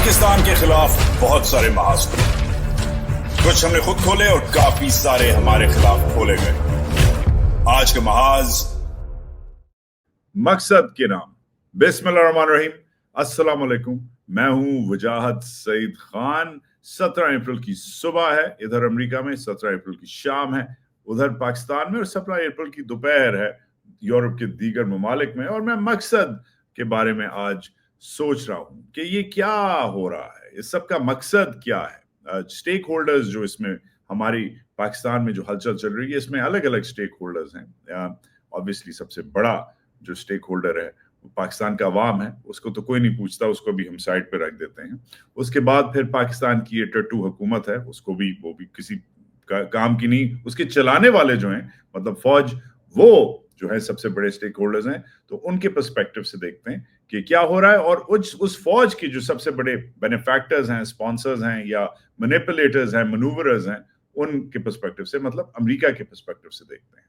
पाकिस्तान के खिलाफ बहुत सारे महाज खुले, कुछ हमने खुद खोले और काफी सारे हमारे खिलाफ खोले गए। आज का महाज मकसद के नाम। बिस्मिल्लाहिर्रहमानिर्रहीम, अस्सलाम वालेकुम। मैं हूं वजाहत सईद खान। 17 अप्रैल की सुबह है इधर अमेरिका में, 17 अप्रैल की शाम है उधर पाकिस्तान में, और 17 अप्रैल की दोपहर है यूरोप के दीगर ममालिक में। और मैं मकसद के बारे में आज सोच रहा हूं कि ये क्या हो रहा है, इस सब का मकसद क्या है। स्टेक होल्डर्स जो इसमें हमारी पाकिस्तान में जो हलचल चल रही है, इसमें अलग अलग स्टेक होल्डर्स हैं। ऑब्वियसली सबसे बड़ा जो स्टेक होल्डर है वो पाकिस्तान का अवाम है, उसको तो कोई नहीं पूछता, उसको भी हम साइड पे रख देते हैं। उसके बाद फिर पाकिस्तान की ये टट्टू हुकूमत है, उसको भी वो भी किसी काम की नहीं। उसके चलाने वाले जो हैं, मतलब फौज, वो जो है सबसे बड़े स्टेक होल्डर्स हैं। तो उनके पर्सपेक्टिव से देखते हैं कि क्या हो रहा है, और उस फौज की जो सबसे बड़े बेनिफैक्टर्स हैं, स्पॉन्सर्स हैं या मैनिपुलेटर्स हैं, मनूवरर्स हैं, उनके पर्सपेक्टिव से, मतलब अमेरिका के पर्सपेक्टिव से देखते हैं।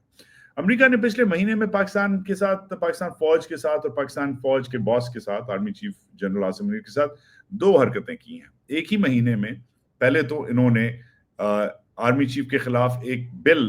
अमेरिका ने पिछले महीने में पाकिस्तान के साथ, पाकिस्तान फौज के साथ और पाकिस्तान फौज के बॉस के साथ, army chief general Asim Munir के साथ दो हरकतें की हैं एक ही महीने में। पहले तो इन्होंने आर्मी चीफ के खिलाफ एक bill,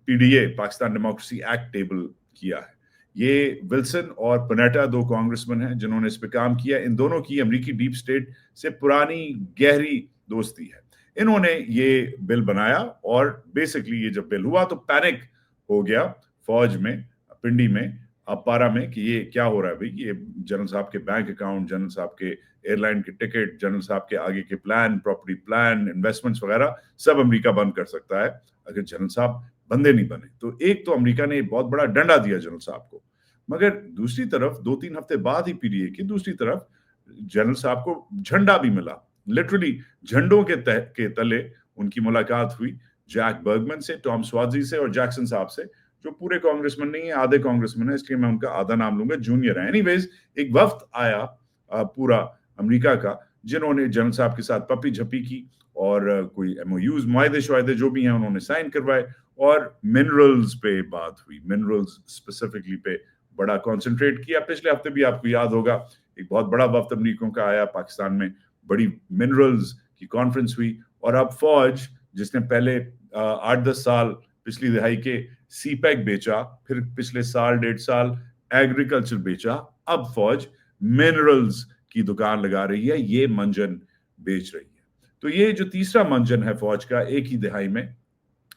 PDA, Pakistan democracy act, table किया है। ये विल्सन और पनेटा दो कांग्रेसमैन हैं जिन्होंने इस पे काम किया। इन दोनों की अमेरिकी डीप स्टेट से पुरानी गहरी दोस्ती है। इन्होंने ये बिल बनाया और बेसिकली ये जब बिल हुआ तो पैनिक हो गया फौज में, पिंडी में, अपारा में, कि ये क्या हो रहा है भाई। ये जनरल साहब के बैंक अकाउंट, जनरल साहब के एयरलाइन के टिकट, जनरल साहब के आगे के प्लान, प्रॉपर्टी प्लान, इन्वेस्टमेंट्स वगैरह सब अमेरिका बंद कर सकता है अगर जनरल साहब बंदे नहीं बने। तो एक तो अमेरिका ने बहुत बड़ा डंडा दिया जनरल साहब को, मगर दूसरी तरफ 2-3 हफ्ते बाद ही पीडीए की दूसरी तरफ जनरल साहब को झंडा भी मिला। लिटरली झंडों के तले उनकी मुलाकात हुई जैक बर्गमैन से, टॉम स्वाजी से और जैक्सन साहब से, जो पूरे कांग्रेसमैन नहीं है, आधे कांग्रेसमैन है, इसलिए मैं उनका आधा नाम लूंगा, जूनियर है। एनीवेज, एक वफ्द आया पूरा अमेरिका का, जिन्होंने जनरल साहब के साथ पपी झपी की और कोई एमओयूज, मुआहदे शुआहदे जो भी हैं उन्होंने साइन करवाए, और मिनरल्स पे बात हुई। मिनरल्स स्पेसिफिकली पे बड़ा कंसंट्रेट किया। पिछले हफ्ते भी आपको याद होगा एक बहुत बड़ा वफ्द अमेरिकियों का आया पाकिस्तान में, बड़ी मिनरल्स की कॉन्फ्रेंस हुई। और अब फौज, जिसने पहले 8-10 साल पिछली दिहाई के सीपैक बेचा, फिर पिछले साल 1.5 साल एग्रीकल्चर बेचा, अब फौज मिनरल्स की दुकान लगा रही है, ये मंजन बेच रही है। तो ये जो तीसरा मंजन है फौज का एक ही दिहाई में,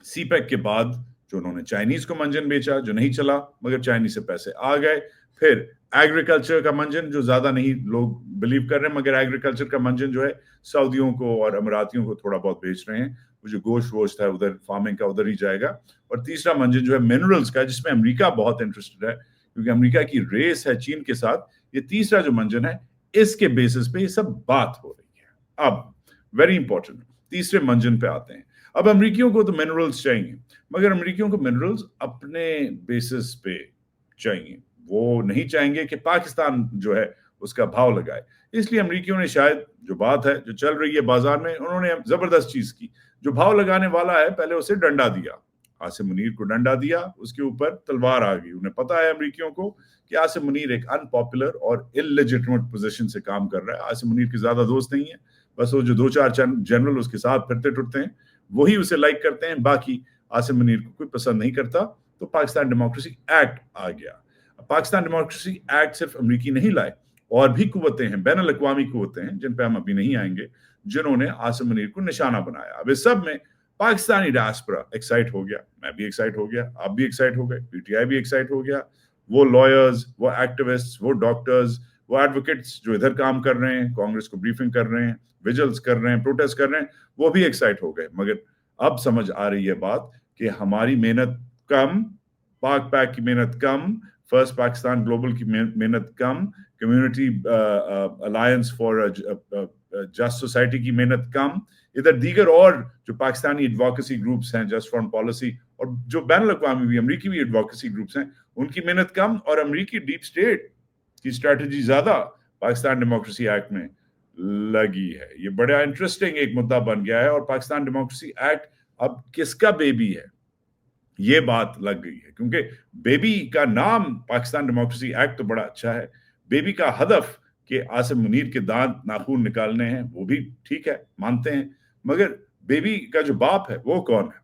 सीपैक के बाद, जो उन्होंने चाइनीज को मंजन बेचा, जो नहीं चला मगर चाइनीज से पैसे आ गए, फिर एग्रीकल्चर का मंजन, जो ज्यादा नहीं लोग बिलीव कर रहे हैं, मगर एग्रीकल्चर का मंजन जो है सऊदियों को और अमीरातियों को थोड़ा बहुत बेच रहे हैं। वो जो गोश्त वोश्त है उधर, फार्मिंग का, उधर ही जाएगा। और तीसरा मंजन जो है मिनरल्स का, जिसमें अमेरिका बहुत इंटरेस्टेड है क्योंकि अमेरिका की रेस है चीन के साथ। ये तीसरा जो मंजन है, इसके बेसिस पे ये सब बात हो रही है। अब वेरी इंपॉर्टेंट, तीसरे मंजन पे आते हैं। अब अमेरिकियों को तो मिनरल्स चाहिए, मगर अमेरिकियों को मिनरल्स अपने बेसिस पे चाहिए। वो नहीं चाहेंगे कि पाकिस्तान जो है उसका भाव लगाए। इसलिए अमेरिकियों ने शायद, जो बात है जो चल रही है बाजार में, उन्होंने जबरदस्त चीज की। जो भाव लगाने वाला है पहले उसे डंडा दिया, आसिम मुनीर को डंडा दिया, उसके ऊपर तलवार आ गई। उन्हें पता है अमेरिकियों को कि आसिम मुनीर एक अनपॉपुलर और इलेजिटिमेट पोजीशन से काम कर रहा है। आसिम मुनीर के ज्यादा दोस्त नहीं है, बस वो जो 2-4 जनरल उसके साथ फिरते टुरते हैं वही उसे लाइक करते हैं, बाकी आसिम मुनीर को कोई पसंद नहीं करता। तो पाकिस्तान डेमोक्रेसी एक्ट आ गया। पाकिस्तान डेमोक्रेसी एक्ट सिर्फ अमेरिकी नहीं लाए, और भी कुव्वतें हैं, बैनुल अक़वामी कुव्वतें हैं, जिन पे हम अभी नहीं आएंगे, जिन्होंने आसिम मुनीर को निशाना बनाया। अब इस सब में पाकिस्तानी डायस्पोरा एक्साइट हो गया, मैं भी एक्साइट हो गया, आप भी एक्साइट हो गए, पीटीआई भी एक्साइट हो गया। वो लॉयर्स, वो एक्टिविस्ट, वो डॉक्टर्स, वो एडवोकेट्स जो इधर काम कर रहे हैं, कांग्रेस को ब्रीफिंग कर रहे हैं, विजिल्स कर रहे हैं, प्रोटेस्ट कर रहे हैं, वो भी एक्साइट हो गए। मगर अब समझ आ रही है बात कि हमारी मेहनत कम, पाक पैक की मेहनत कम, फर्स्ट पाकिस्तान ग्लोबल की मेहनत कम, community alliance for just society की मेहनत कम, इधर दीगर और जो पाकिस्तानी एडवोकेसी ग्रुप्स हैं, जस्ट फॉर पॉलिसी, और जो बैनुल अक़वामी भी, अमेरिकी भी एडवोकेसी ग्रुप्स हैं, उनकी मेहनत कम, और अमेरिकी डीप स्टेट की स्ट्रेटजी ज्यादा पाकिस्तान डेमोक्रेसी एक्ट में लगी है। ये बड़ा इंटरेस्टिंग एक मुद्दा बन गया है। और पाकिस्तान डेमोक्रेसी एक्ट अब किसका बेबी है, ये बात लग गई है, क्योंकि बेबी का नाम पाकिस्तान डेमोक्रेसी एक्ट तो बड़ा अच्छा है, बेबी का हदफ کہ आसिम मुनीर के दांत नाखून निकालने हैं, वो भी ठीक है, मानते हैं, मगर बेबी का जो बाप है वो कौन है,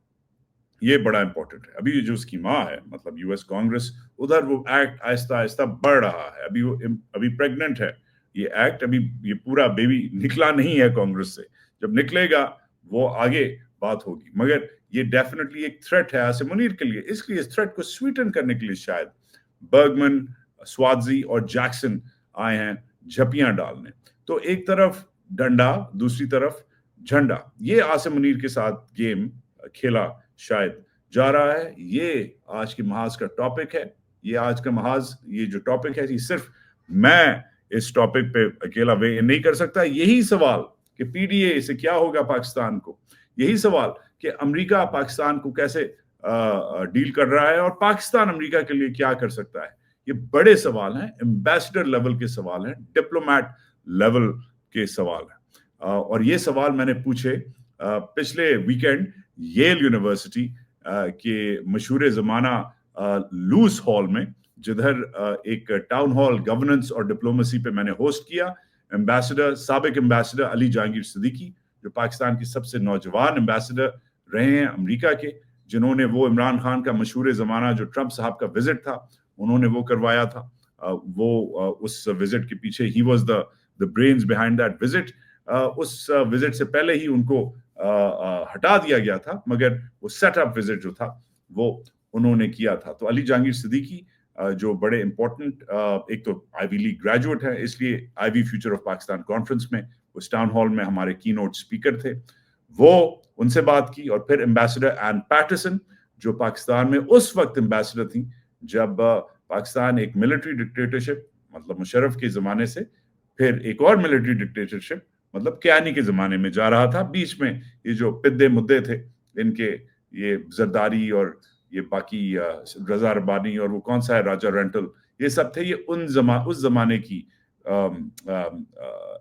ये बड़ा इंपॉर्टेंट है। अभी जो उसकी माँ है, मतलब यूएस कांग्रेस, उधर वो एक्ट आहिस्ता आहिस्ता बढ़ रहा है। अभी प्रेग्नेंट है ये एक्ट, अभी ये पूरा बेबी निकला नहीं है कांग्रेस से, जब निकलेगा वो आगे बात होगी। मगर ये डेफिनेटली एक थ्रेट है आसिम मुनीर के लिए, इसलिए इस थ्रेट को स्वीटन करने के लिए शायद बर्गमन, स्वाजी और जैक्सन आए हैं झपियां डालने। तो एक तरफ डंडा, दूसरी तरफ झंडा, ये आसिम मुनीर के साथ गेम खेला शायद जा रहा है। ये आज के महाज का टॉपिक है। ये आज का महाज, ये जो टॉपिक है, ये सिर्फ मैं इस टॉपिक पे अकेला वे नहीं कर सकता। यही सवाल कि पीडीए से क्या होगा पाकिस्तान को, यही सवाल कि अमेरिका पाकिस्तान को कैसे डील कर रहा है और पाकिस्तान अमेरिका के लिए क्या कर सकता है, ये बड़े सवाल हैं, एम्बेसडर लेवल के सवाल हैं, डिप्लोमेट लेवल के सवाल हैं। और ये सवाल मैंने पूछे पिछले वीकेंड येल यूनिवर्सिटी के मशहूर जमाना लूस हॉल में, जिधर एक टाउन हॉल गवर्नेंस और डिप्लोमेसी पे मैंने होस्ट किया। साबिक एम्बेसडर अली जहांगीर सिद्दीकी, जो पाकिस्तान के सबसे नौजवान एम्बेसडर रहे हैं अमेरिका के, जिन्होंने वो इमरान खान का मशहूर जमाना जो ट्रंप साहब का विजिट था, उन्होंने वो करवाया था। उस विजिट के पीछे he was the brains behind that visit. उस विजिट से पहले ही उनको हटा दिया गया था, मगर वो सेटअप विजिट जो था वो उन्होंने किया था। तो अली जहांगीर सिद्दीकी जो बड़े इंपॉर्टेंट, एक तो आईवी लीग ग्रेजुएट है, इसलिए Ivy future of Pakistan conference में उस टाउन हॉल में हमारे कीनोट स्पीकर थे, वो उनसे बात की। और फिर एम्बेसडर एन पैटरसन, जो पाकिस्तान में उस वक्त एम्बेसडर थी जब पाकिस्तान एक मिलिट्री डिक्टेटरशिप, मतलब मुशर्रफ के जमाने से फिर एक और मिलिट्री डिक्टेटरशिप, मतलब क्यानी के जमाने में जा रहा था। बीच में ये जो पिद्दे मुद्दे थे इनके, ये जरदारी और ये बाकी रजा रब्बानी और वो कौन सा है राजा रेंटल, ये सब थे, ये उस जमाने की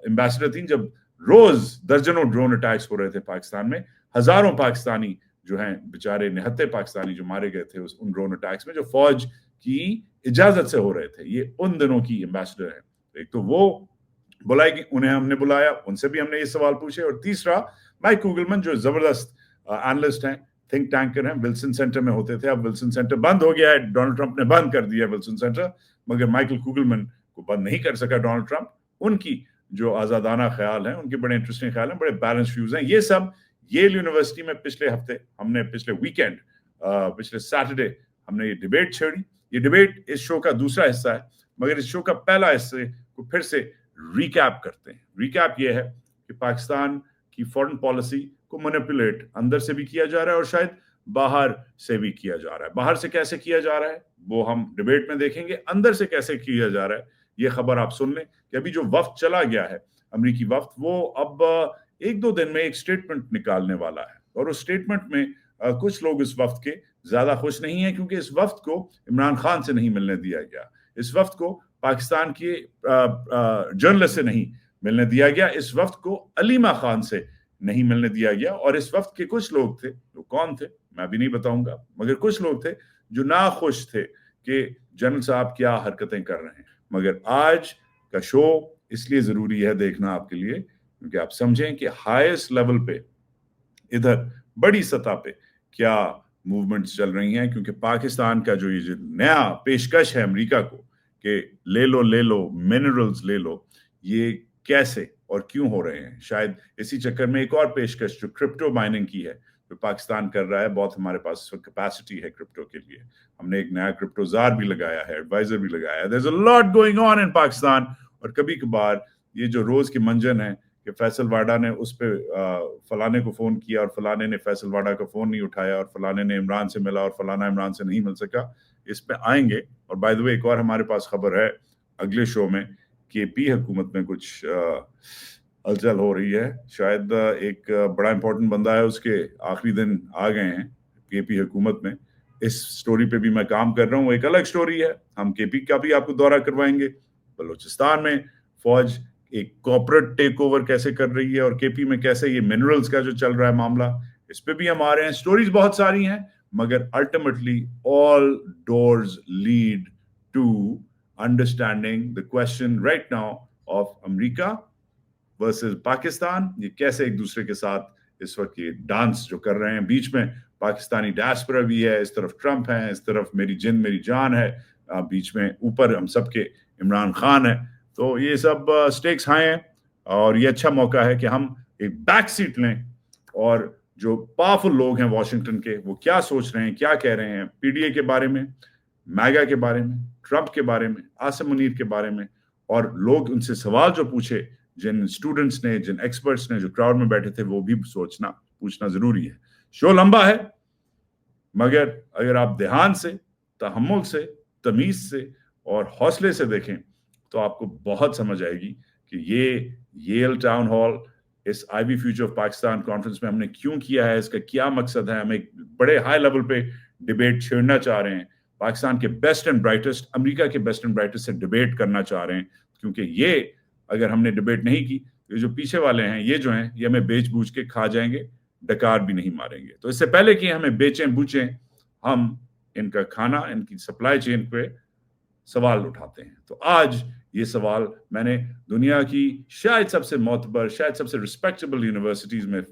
एम्बेसडर थी जब रोज दर्जनों ड्रोन अटैक्स हो रहे थे पाकिस्तान में। हजारों पाकिस्तानी जो हैं बेचारे निहत्थे पाकिस्तानी जो मारे गए थे उन ड्रोन अटैक्स में, जो फौज की इजाजत से हो रहे थे। ये उन दिनों की एम्बेसडर है। एक तो वो बुलाएगी, उन्हें हमने बुलाया, उनसे भी हमने ये सवाल पूछे। और तीसरा माइक कुगलमैन, जो जबरदस्त एनालिस्ट हैं, थिंक टैंकर हैं, विल्सन सेंटर में होते थे, अब विल्सन सेंटर बंद हो गया है, डोनाल्ड ट्रंप ने बंद कर दिया विल्सन सेंटर, मगर माइकल कुगलमैन को बंद नहीं कर सका डोनाल्ड ट्रंप। उनकी जो आजादाना ख्याल हैं, उनके बड़े इंटरेस्टिंग ख्याल हैं, बड़े बैलेंस व्यूज हैं। ये सब येल यूनिवर्सिटी में पिछले वीकेंड, पिछले सैटरडे हमने ये डिबेट छेड़ी। ये डिबेट इस शो का दूसरा हिस्सा है, मगर इस शो का पहला हिस्से को फिर से रिकैप करते हैं। रिकैप ये है कि पाकिस्तान की फॉरेन पॉलिसी को मैनिपुलेट अंदर से भी किया जा रहा है और शायद बाहर से भी किया जा रहा है। बाहर से कैसे किया जा रहा है वो हम डिबेट में देखेंगे, अंदर से कैसे किया जा रहा है ये खबर आप सुन लें कि अभी जो वफ्द चला गया है, अमेरिकी वफ्द, वो अब एक दो दिन में एक स्टेटमेंट निकालने वाला है। और उस स्टेटमेंट में कुछ लोग इस वफ्द के ज्यादा खुश नहीं है, क्योंकि इस वफ्द को इमरान खान से नहीं मिलने दिया गया, इस वफ्द को पाकिस्तान के जर्नलिस्ट से नहीं मिलने दिया गया, इस वफ्द को अलीमा खान से नहीं मिलने दिया गया। और इस वफ्द के कुछ लोग थे, जो कौन थे मैं भी नहीं बताऊंगा, मगर कुछ लोग थे जो नाखुश थे कि जनरल साहब क्या हरकतें कर रहे हैं। मगर आज का शो इसलिए जरूरी है देखना आपके लिए, क्योंकि आप समझें कि हाईएस्ट लेवल पे, इधर बड़ी सतह पे क्या मूवमेंट्स चल रही हैं। क्योंकि पाकिस्तान का जो ये जो नया पेशकश है अमेरिका को कि ले लो मिनरल्स ले लो, ये कैसे और क्यों हो रहे हैं। शायद इसी चक्कर में एक और पेशकश जो क्रिप्टो माइनिंग की है, जो पाकिस्तान कर रहा है, बहुत हमारे पास कैपेसिटी है क्रिप्टो के लिए। हमने एक नया क्रिप्टोजार भी लगाया है, एडवाइजर भी लगाया है। There is a lot going on in Pakistan. और कभी कभार ये जो रोज की मंजन है कि फैसल वाडा ने उस पे फलाने को फोन किया और फलाने ने फैसल वाडा का फोन नहीं उठाया और फलाने ने इमरान से मिला और फलाना इमरान से नहीं मिल सका, इस पे आएंगे। और बाय द वे एक और हमारे पास खबर है अगले शो में कि पी हुकूमत में कुछ हलचल हो रही है। शायद एक बड़ा इंपॉर्टेंट बंदा है, उसके आखिरी दिन आ गए हैं केपी हुकूमत में। इस स्टोरी पे भी मैं काम कर रहा हूँ, एक अलग स्टोरी है, हम केपी का भी आपको दौरा करवाएंगे। बलूचिस्तान में फौज एक कॉर्पोरेट टेक ओवर कैसे कर रही है और केपी में कैसे ये मिनरल्स का जो चल रहा है मामला, इस पे भी हम आ रहे हैं। स्टोरीज बहुत सारी हैं, मगर ultimately all doors lead to understanding the question right now of America versus Pakistan. ये कैसे एक दूसरे के साथ इस वक्त ये डांस जो कर रहे हैं, बीच में पाकिस्तानी डायस्पोरा भी है, इस तरफ ट्रंप है, इस तरफ मेरी जिंद मेरी जान है, बीच में ऊपर हम सबके इमरान खान है। तो ये सब स्टेक्स हाई हैं और ये अच्छा मौका है कि हम एक बैक सीट लें और जो पावरफुल लोग हैं वॉशिंगटन के, वो क्या सोच रहे हैं, क्या कह रहे हैं पीडीए के बारे में, मैगा के बारे में, ट्रंप के बारे में, आसिम मुनीर के बारे में, और लोग उनसे सवाल जो पूछे, जिन स्टूडेंट्स ने, जिन एक्सपर्ट्स ने जो क्राउड में बैठे थे, वो भी पूछना जरूरी है। शो लंबा है, मगर अगर आप ध्यान से, तहम्मुल से, तमीज से और हौसले से देखें तो आपको बहुत समझ आएगी कि ये येल टाउन हॉल इस Ivy future of Pakistan conference में हमने क्यों किया है, इसका क्या मकसद है। हम एक बड़े हाई लेवल पे डिबेट छेड़ना चाह रहे हैं, पाकिस्तान के बेस्ट एंड ब्राइटेस्ट, अमेरिका के बेस्ट एंड ब्राइटेस्ट से डिबेट करना चाह रहे हैं, क्योंकि ये अगर हमने डिबेट नहीं की, ये जो पीछे वाले हैं, ये जो हैं, ये हमें बेच बूझ के खा जाएंगे, डकार भी नहीं मारेंगे। तो इससे पहले कि हमें बेचें बूचें, हम इनका खाना, इनकी सप्लाई चेन पे सवाल उठाते हैं। तो आज ये सवाल मैंने दुनिया की शायद सबसे मोतबर, शायद सबसे रिस्पेक्टेबल यूनिवर्सिटीज में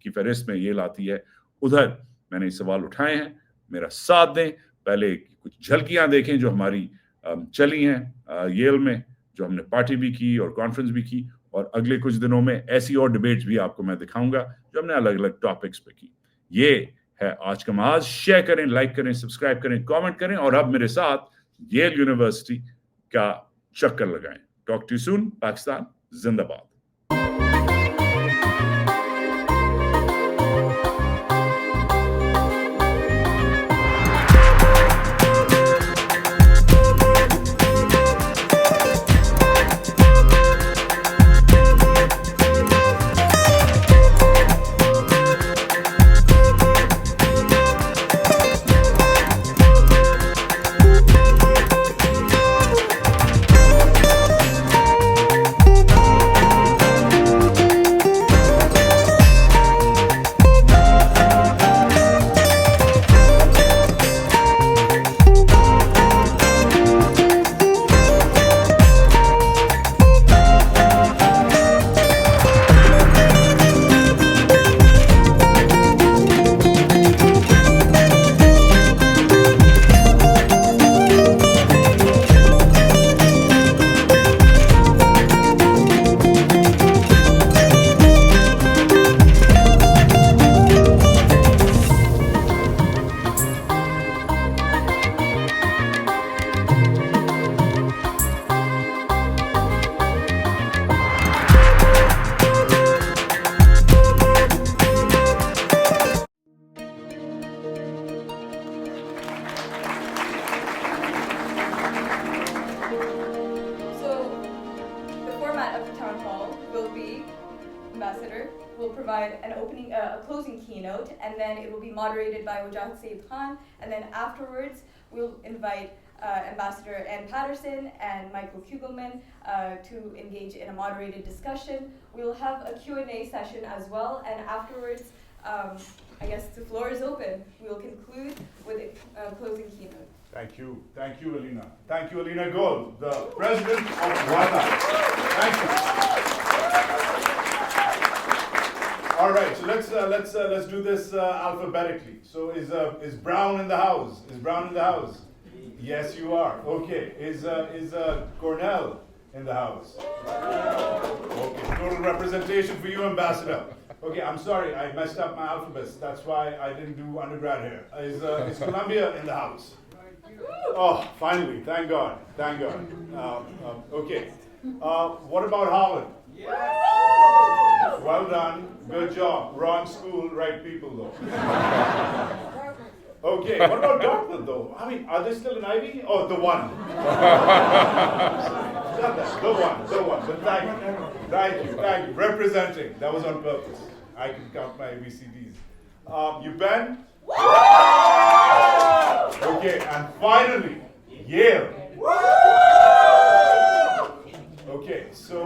की फहरिस्त में ये लाती है, उधर मैंने ये सवाल उठाए हैं। मेरा साथ दें, पहले कुछ झलकियां देखें जो हमारी चली हैं येल में, जो हमने पार्टी भी की और कॉन्फ्रेंस भी की, और अगले कुछ दिनों में ऐसी और डिबेट्स भी आपको मैं दिखाऊंगा जो हमने अलग अलग टॉपिक्स पे की। ये है आज का महाज। शेयर करें, लाइक करें, सब्सक्राइब करें, कमेंट करें, और अब मेरे साथ येल यूनिवर्सिटी का चक्कर लगाएं। Talk too soon. पाकिस्तान जिंदाबाद। Closing keynote, and then it will be moderated by Wajahat Saeed Khan, and then afterwards we'll invite Ambassador Ann Patterson and Michael Kugelman to engage in a moderated discussion. We'll have a Q&A session as well, and afterwards I guess the floor is open. We'll conclude with a closing keynote. Thank you, Alina. Thank you, Alina Gol, the president of Wajahat. Thank you. All right, so let's do this alphabetically. So is Brown in the house? Is Brown in the house? Yes, you are. Okay. Is Cornell in the house? Okay. Total representation for you, Ambassador. Okay, I'm sorry, I messed up my alphabets. That's why I didn't do undergrad here. Is Columbia in the house? Oh, finally! Thank God. Thank God. Okay. What about Harvard? Yes. Well done. Good job. Wrong school, right people though. Okay, what about Dartmouth though? I mean, are they still in Ivy? Oh, the one. The one. But thank you. Representing. That was on purpose. I can count my ABCDs. You Ben? Okay, and finally, Yale. Okay, so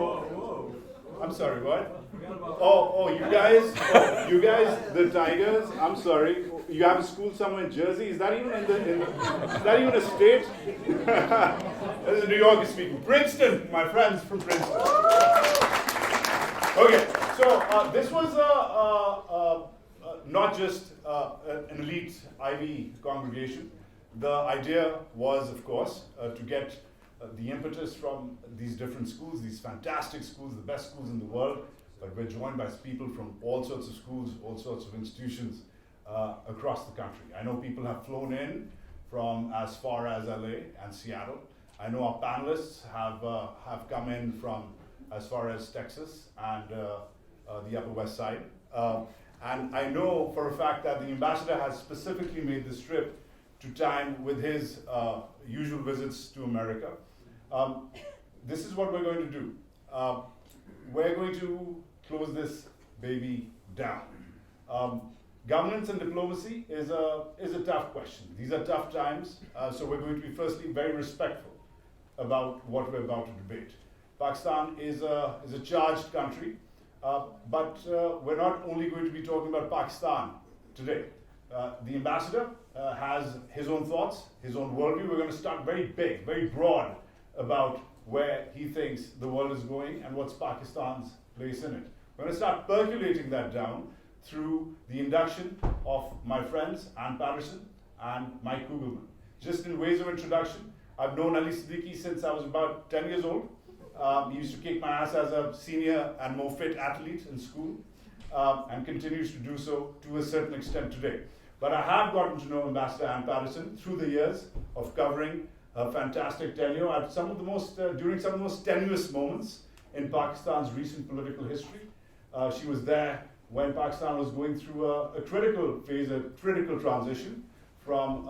I'm sorry, what? Oh, you guys, the Tigers. I'm sorry. You have a school somewhere in Jersey. Is that even is that even a state? This is New York speaking. Princeton, my friends from Princeton. Okay, so this was not just an elite Ivy congregation. The idea was, of course, to get the impetus from these different schools, these fantastic schools, the best schools in the world, but we're joined by people from all sorts of schools, all sorts of institutions across the country. I know people have flown in from as far as LA and Seattle. I know our panelists have come in from as far as Texas and the Upper West Side. And I know for a fact that the ambassador has specifically made this trip to time with his usual visits to America. This is what we're going to do. We're going to close this baby down. Governance and diplomacy is a tough question. These are tough times, so we're going to be firstly very respectful about what we're about to debate. Pakistan is a charged country, but we're not only going to be talking about Pakistan today. The ambassador has his own thoughts, his own worldview. We're going to start very big, very broad about where he thinks the world is going and what's Pakistan's place in it. We're going to start percolating that down through the induction of my friends Ann Patterson and Mike Kugelman. Just in ways of introduction, I've known Ali Siddiqui since I was about 10 years old. He used to kick my ass as a senior and more fit athlete in school, and continues to do so to a certain extent today. But I have gotten to know Ambassador Ann Patterson through the years of covering a fantastic tenure at during some of the most tenuous moments in Pakistan's recent political history. She was there when Pakistan was going through a critical phase, a critical transition from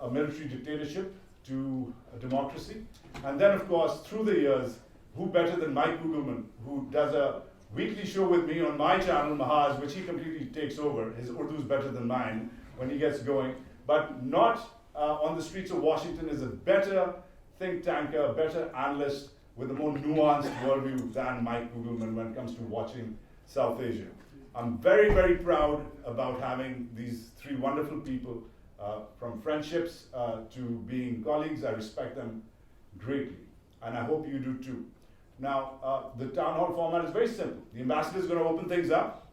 a military dictatorship to a democracy. And then, of course, through the years, who better than Mike Kugelman, who does a weekly show with me on my channel, Mahaz, which he completely takes over. His Urdu is better than mine when he gets going. But not on the streets of Washington is a better think tanker, a better analyst with a more nuanced worldview than Mike Kugelman when it comes to watching South Asia. I'm very, very proud about having these three wonderful people, from friendships to being colleagues. I respect them greatly, and I hope you do too. Now, the town hall format is very simple. The ambassador is going to open things up.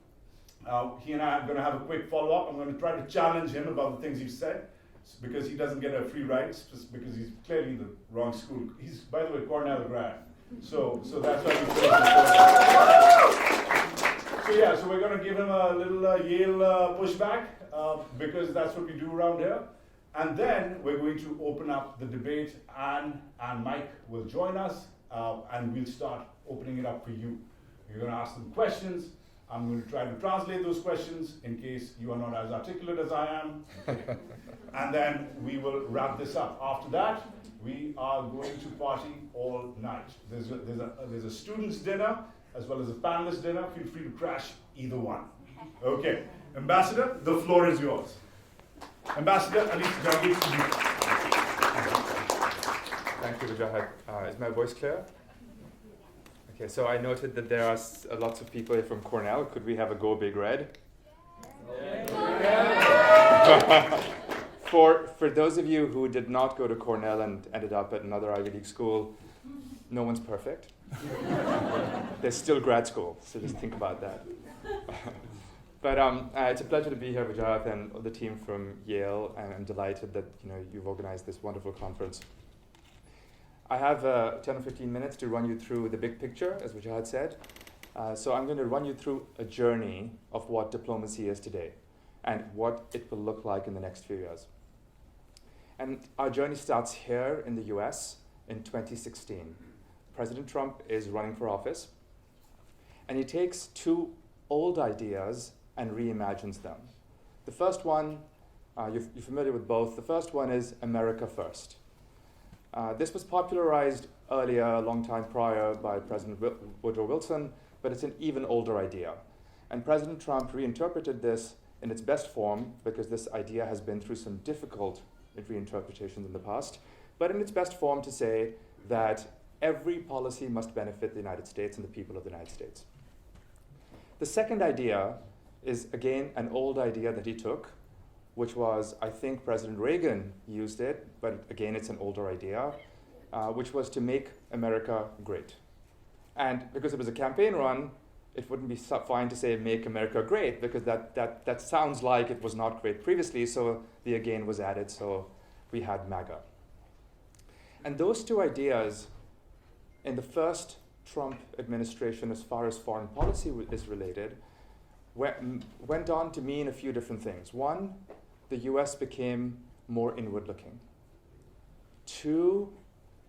He and I are going to have a quick follow-up. I'm going to try to challenge him about the things he's said, because he doesn't get a free ride, just because he's clearly in the wrong school. He's, by the way, Cornell grad. So that's why so we're going to give him a little Yale pushback, because that's what we do around here. And then we're going to open up the debate, and Mike will join us, and we'll start opening it up for you. You're going to ask them questions. I'm going to try to translate those questions in case you are not as articulate as I am. And then we will wrap this up. After that, we are going to party all night. There's a student's dinner as well as a panelist dinner. Feel free to crash either one. Okay. Ambassador, the floor is yours. Ambassador Ali Siddiqui. Thank you, Wajahat. Is my voice clear? Okay, so I noted that there are lots of people here from Cornell. Could we have a Go Big Red? Yeah. For those of you who did not go to Cornell and ended up at another Ivy League school, no one's perfect. There's still grad school, so just think about that. But it's a pleasure to be here, Wajahat, and the team from Yale, and I'm delighted that you've organized this wonderful conference. I have 10 or 15 minutes to run you through the big picture, as Wajahat said. So I'm going to run you through a journey of what diplomacy is today and what it will look like in the next few years. And our journey starts here in the US in 2016. President Trump is running for office, and he takes two old ideas and reimagines them. The first one, you're familiar with both. The first one is America First. This was popularized earlier, a long time prior, by President Woodrow Wilson, but it's an even older idea. And President Trump reinterpreted this in its best form, because this idea has been through some difficult reinterpretations in the past, but in its best form to say that every policy must benefit the United States and the people of the United States. The second idea is, again, an old idea that he took, which was, I think President Reagan used it, but again, it's an older idea. which was to make America great. And because it was a campaign run, it wouldn't be fine to say make America great, because that sounds like it was not great previously, so the again was added, so we had MAGA. And those two ideas in the first Trump administration, as far as foreign policy is related, went on to mean a few different things. One, the US became more inward-looking. Two,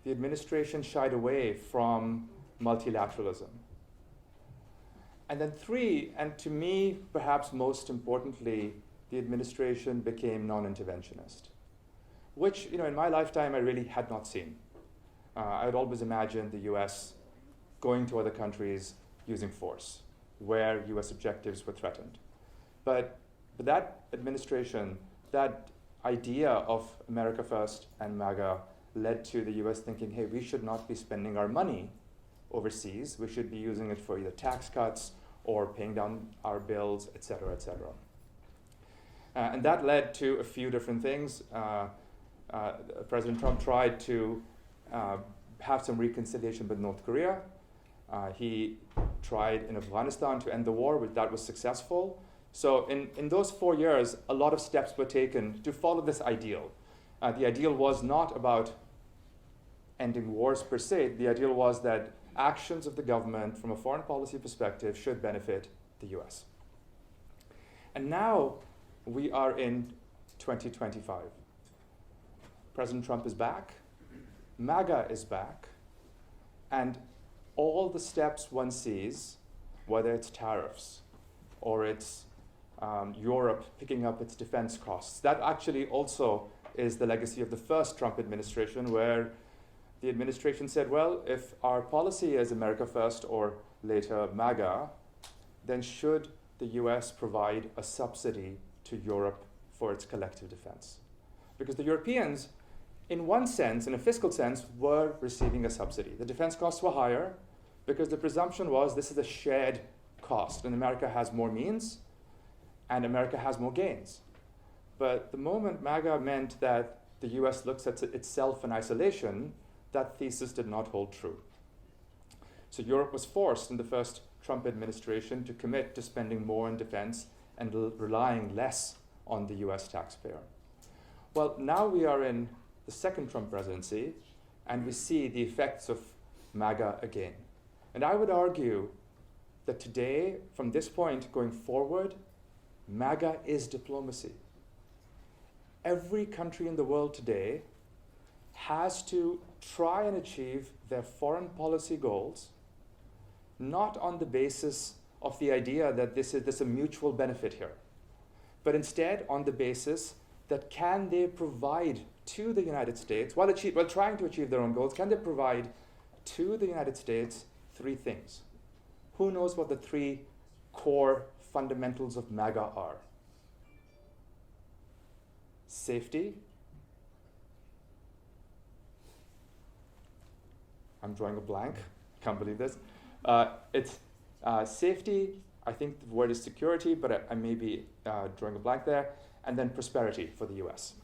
the administration shied away from multilateralism. And then three, and to me, perhaps most importantly, the administration became non-interventionist, which, in my lifetime, I really had not seen. I had always imagined the US going to other countries using force, where US objectives were threatened. But that administration, that idea of America First and MAGA led to the US thinking, hey, we should not be spending our money overseas. We should be using it for either tax cuts or paying down our bills, et cetera, et cetera. And that led to a few different things. President Trump tried to have some reconciliation with North Korea. He tried in Afghanistan to end the war, but that was successful. So in those 4 years, a lot of steps were taken to follow this ideal. The ideal was not about ending wars per se. The ideal was that actions of the government from a foreign policy perspective should benefit the US. And now we are in 2025. President Trump is back, MAGA is back, and all the steps one sees, whether it's tariffs or it's Europe picking up its defense costs, that actually also is the legacy of the first Trump administration, where the administration said, well, if our policy is America First or later MAGA, then should the US provide a subsidy to Europe for its collective defense? Because the Europeans, in one sense, in a fiscal sense, were receiving a subsidy. The defense costs were higher because the presumption was this is a shared cost, and America has more means, and America has more gains. But the moment MAGA meant that the US looks at itself in isolation, that thesis did not hold true. So Europe was forced in the first Trump administration to commit to spending more in defense and relying less on the US taxpayer. Well, now we are in the second Trump presidency, and we see the effects of MAGA again. And I would argue that today, from this point going forward, MAGA is diplomacy. Every country in the world today has to try and achieve their foreign policy goals, not on the basis of the idea that there's a mutual benefit here, but instead on the basis that can they provide to the United States, while trying to achieve their own goals, can they provide to the United States three things? Who knows what the three core fundamentals of MAGA are? Safety. I'm drawing a blank. Can't believe this. It's safety. I think the word is security, but I may be drawing a blank there. And then prosperity for the US.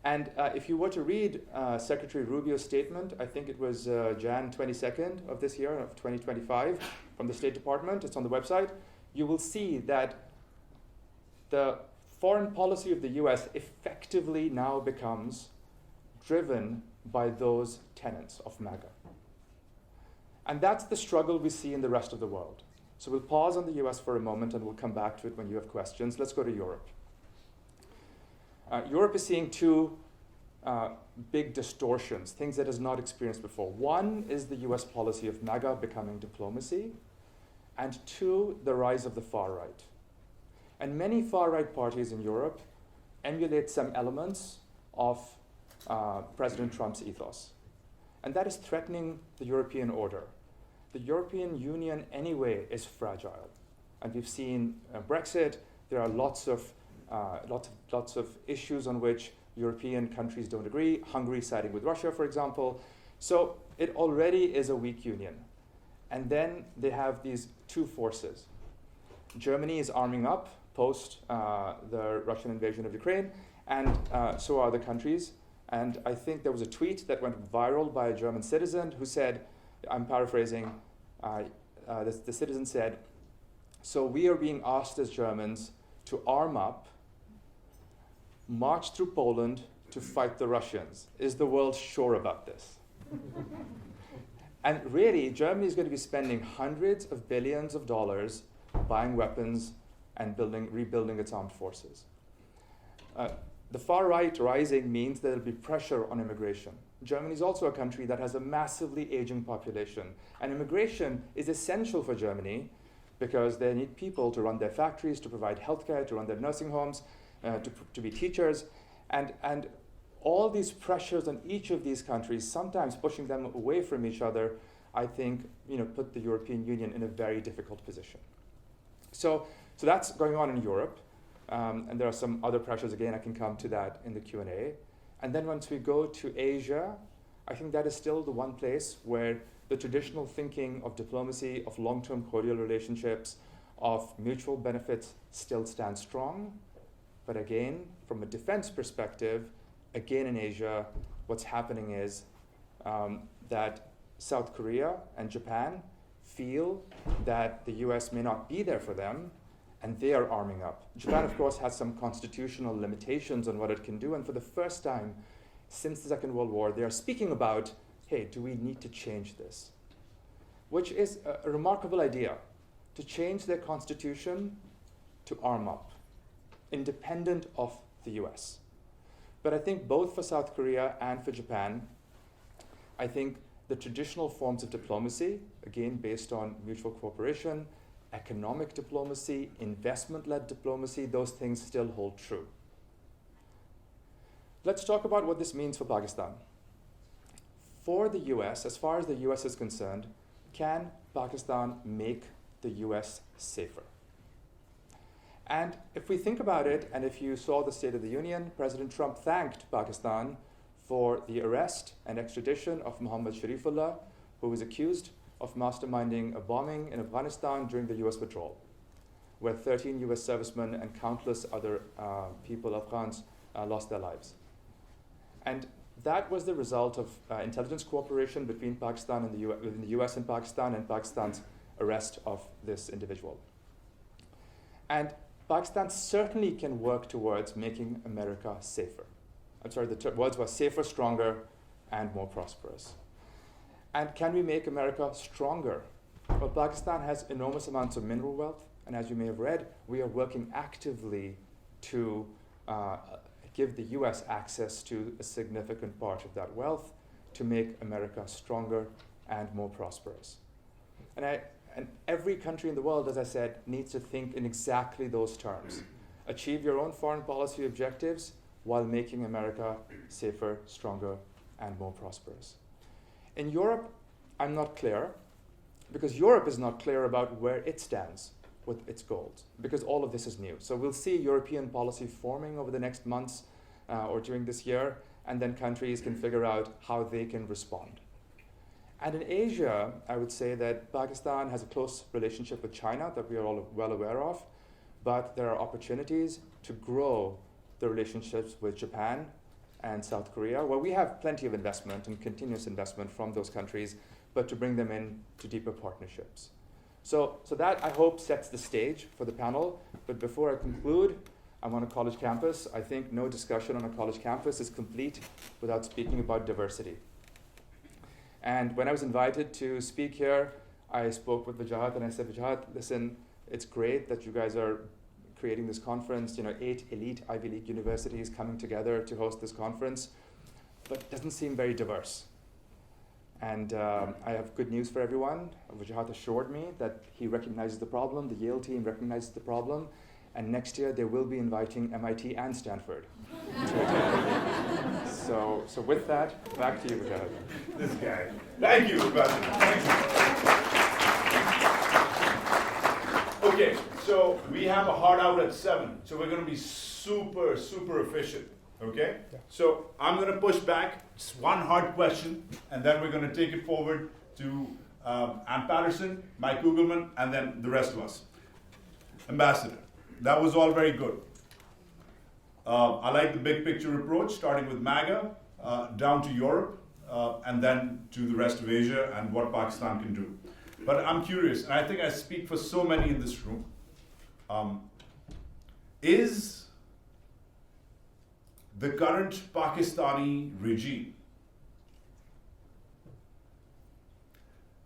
And if you were to read Secretary Rubio's statement, I think it was Jan 22nd of this year, of 2025, from the State Department, it's on the website, you will see that the foreign policy of the US effectively now becomes driven by those tenets of MAGA. And that's the struggle we see in the rest of the world. So we'll pause on the US for a moment and we'll come back to it when you have questions. Let's go to Europe. Europe is seeing two big distortions, things it has not experienced before. One is the US policy of MAGA becoming diplomacy, and two, the rise of the far right. And many far-right parties in Europe emulate some elements of President Trump's ethos. And that is threatening the European order. The European Union anyway is fragile. And we've seen Brexit. There are lots of issues on which European countries don't agree. Hungary siding with Russia, for example. So it already is a weak union. And then they have these two forces. Germany is arming up post the Russian invasion of Ukraine, and so are the countries. And I think there was a tweet that went viral by a German citizen who said, I'm paraphrasing, the citizen said, so we are being asked as Germans to arm up, march through Poland to fight the Russians. Is the world sure about this? And really, Germany is going to be spending hundreds of billions of dollars buying weapons and rebuilding its armed forces. The far right rising means that there will be pressure on immigration. Germany is also a country that has a massively aging population. And immigration is essential for Germany because they need people to run their factories, to provide healthcare, to run their nursing homes, to be teachers. And all these pressures on each of these countries, sometimes pushing them away from each other, I think put the European Union in a very difficult position. So that's going on in Europe. And there are some other pressures, again, I can come to that in the Q&A. And then once we go to Asia, I think that is still the one place where the traditional thinking of diplomacy, of long-term cordial relationships, of mutual benefits still stands strong. But again, from a defense perspective, again in Asia, what's happening is that South Korea and Japan feel that the US may not be there for them, and they are arming up. Japan, of course, has some constitutional limitations on what it can do, and for the first time since the Second World War, they are speaking about, hey, do we need to change this? Which is a remarkable idea, to change their constitution to arm up, independent of the US. But I think both for South Korea and for Japan, I think the traditional forms of diplomacy, again, based on mutual cooperation, economic diplomacy, investment-led diplomacy, those things still hold true. Let's talk about what this means for Pakistan. For the US, as far as the US is concerned, can Pakistan make the US safer? And if we think about it, and if you saw the State of the Union, President Trump thanked Pakistan for the arrest and extradition of Muhammad Sharifullah, who was accused of masterminding a bombing in Afghanistan during the US withdrawal, where 13 US servicemen and countless other people, Afghans, lost their lives. And that was the result of intelligence cooperation between Pakistan and within the US and Pakistan's arrest of this individual. And Pakistan certainly can work towards making America safer. I'm sorry, the words were safer, stronger, and more prosperous. And can we make America stronger? Well, Pakistan has enormous amounts of mineral wealth, and as you may have read, we are working actively to give the US access to a significant part of that wealth to make America stronger and more prosperous. And every country in the world, as I said, needs to think in exactly those terms. Achieve your own foreign policy objectives while making America safer, stronger, and more prosperous. In Europe, I'm not clear, because Europe is not clear about where it stands with its goals, because all of this is new. So we'll see European policy forming over the next months or during this year, and then countries can figure out how they can respond. And in Asia, I would say that Pakistan has a close relationship with China that we are all well aware of, but there are opportunities to grow the relationships with Japan and South Korea, where we have plenty of investment and continuous investment from those countries, but to bring them in to deeper partnerships. So that, I hope, sets the stage for the panel. But before I conclude, I'm on a college campus. I think no discussion on a college campus is complete without speaking about diversity. And when I was invited to speak here, I spoke with Wajahat and I said, Wajahat, listen, it's great that you guys are creating this conference, 8 elite Ivy League universities coming together to host this conference, but it doesn't seem very diverse. And I have good news for everyone. Wajahat assured me that he recognizes the problem, the Yale team recognizes the problem, and next year they will be inviting MIT and Stanford to attend. So with that, back to you, Wajahat. This guy. Thank you, Ambassador. Thank you. Okay, so we have a hard out at 7, so we're going to be super, super efficient. Okay? Yeah. So I'm going to push back just one hard question, and then we're going to take it forward to Ann Patterson, Mike Kugelman, and then the rest of us. Ambassador, that was all very good. I like the big picture approach, starting with MAGA, down to Europe, and then to the rest of Asia and what Pakistan can do. But I'm curious, and I think I speak for so many in this room, is the current Pakistani regime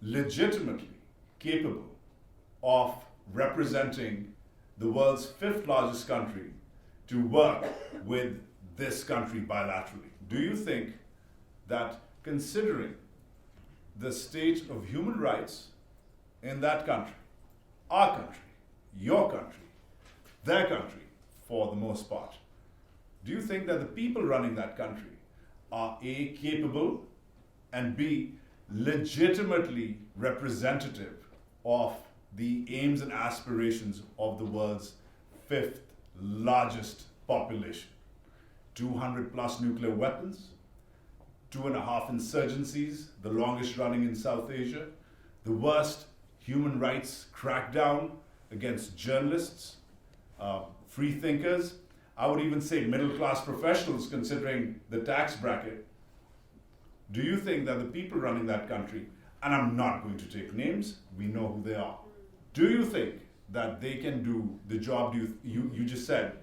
legitimately capable of representing the world's 5th largest country to work with this country bilaterally? Do you think that, considering the state of human rights in that country, our country, your country, their country, for the most part, do you think that the people running that country are A, capable, and B, legitimately representative of the aims and aspirations of the world's 5th largest population? 200 plus nuclear weapons, 2.5 insurgencies, the longest running in South Asia, the worst human rights crackdown against journalists, free thinkers, I would even say middle-class professionals, considering the tax bracket. Do you think that the people running that country, and I'm not going to take names, we know who they are, do you think that they can do the job you just said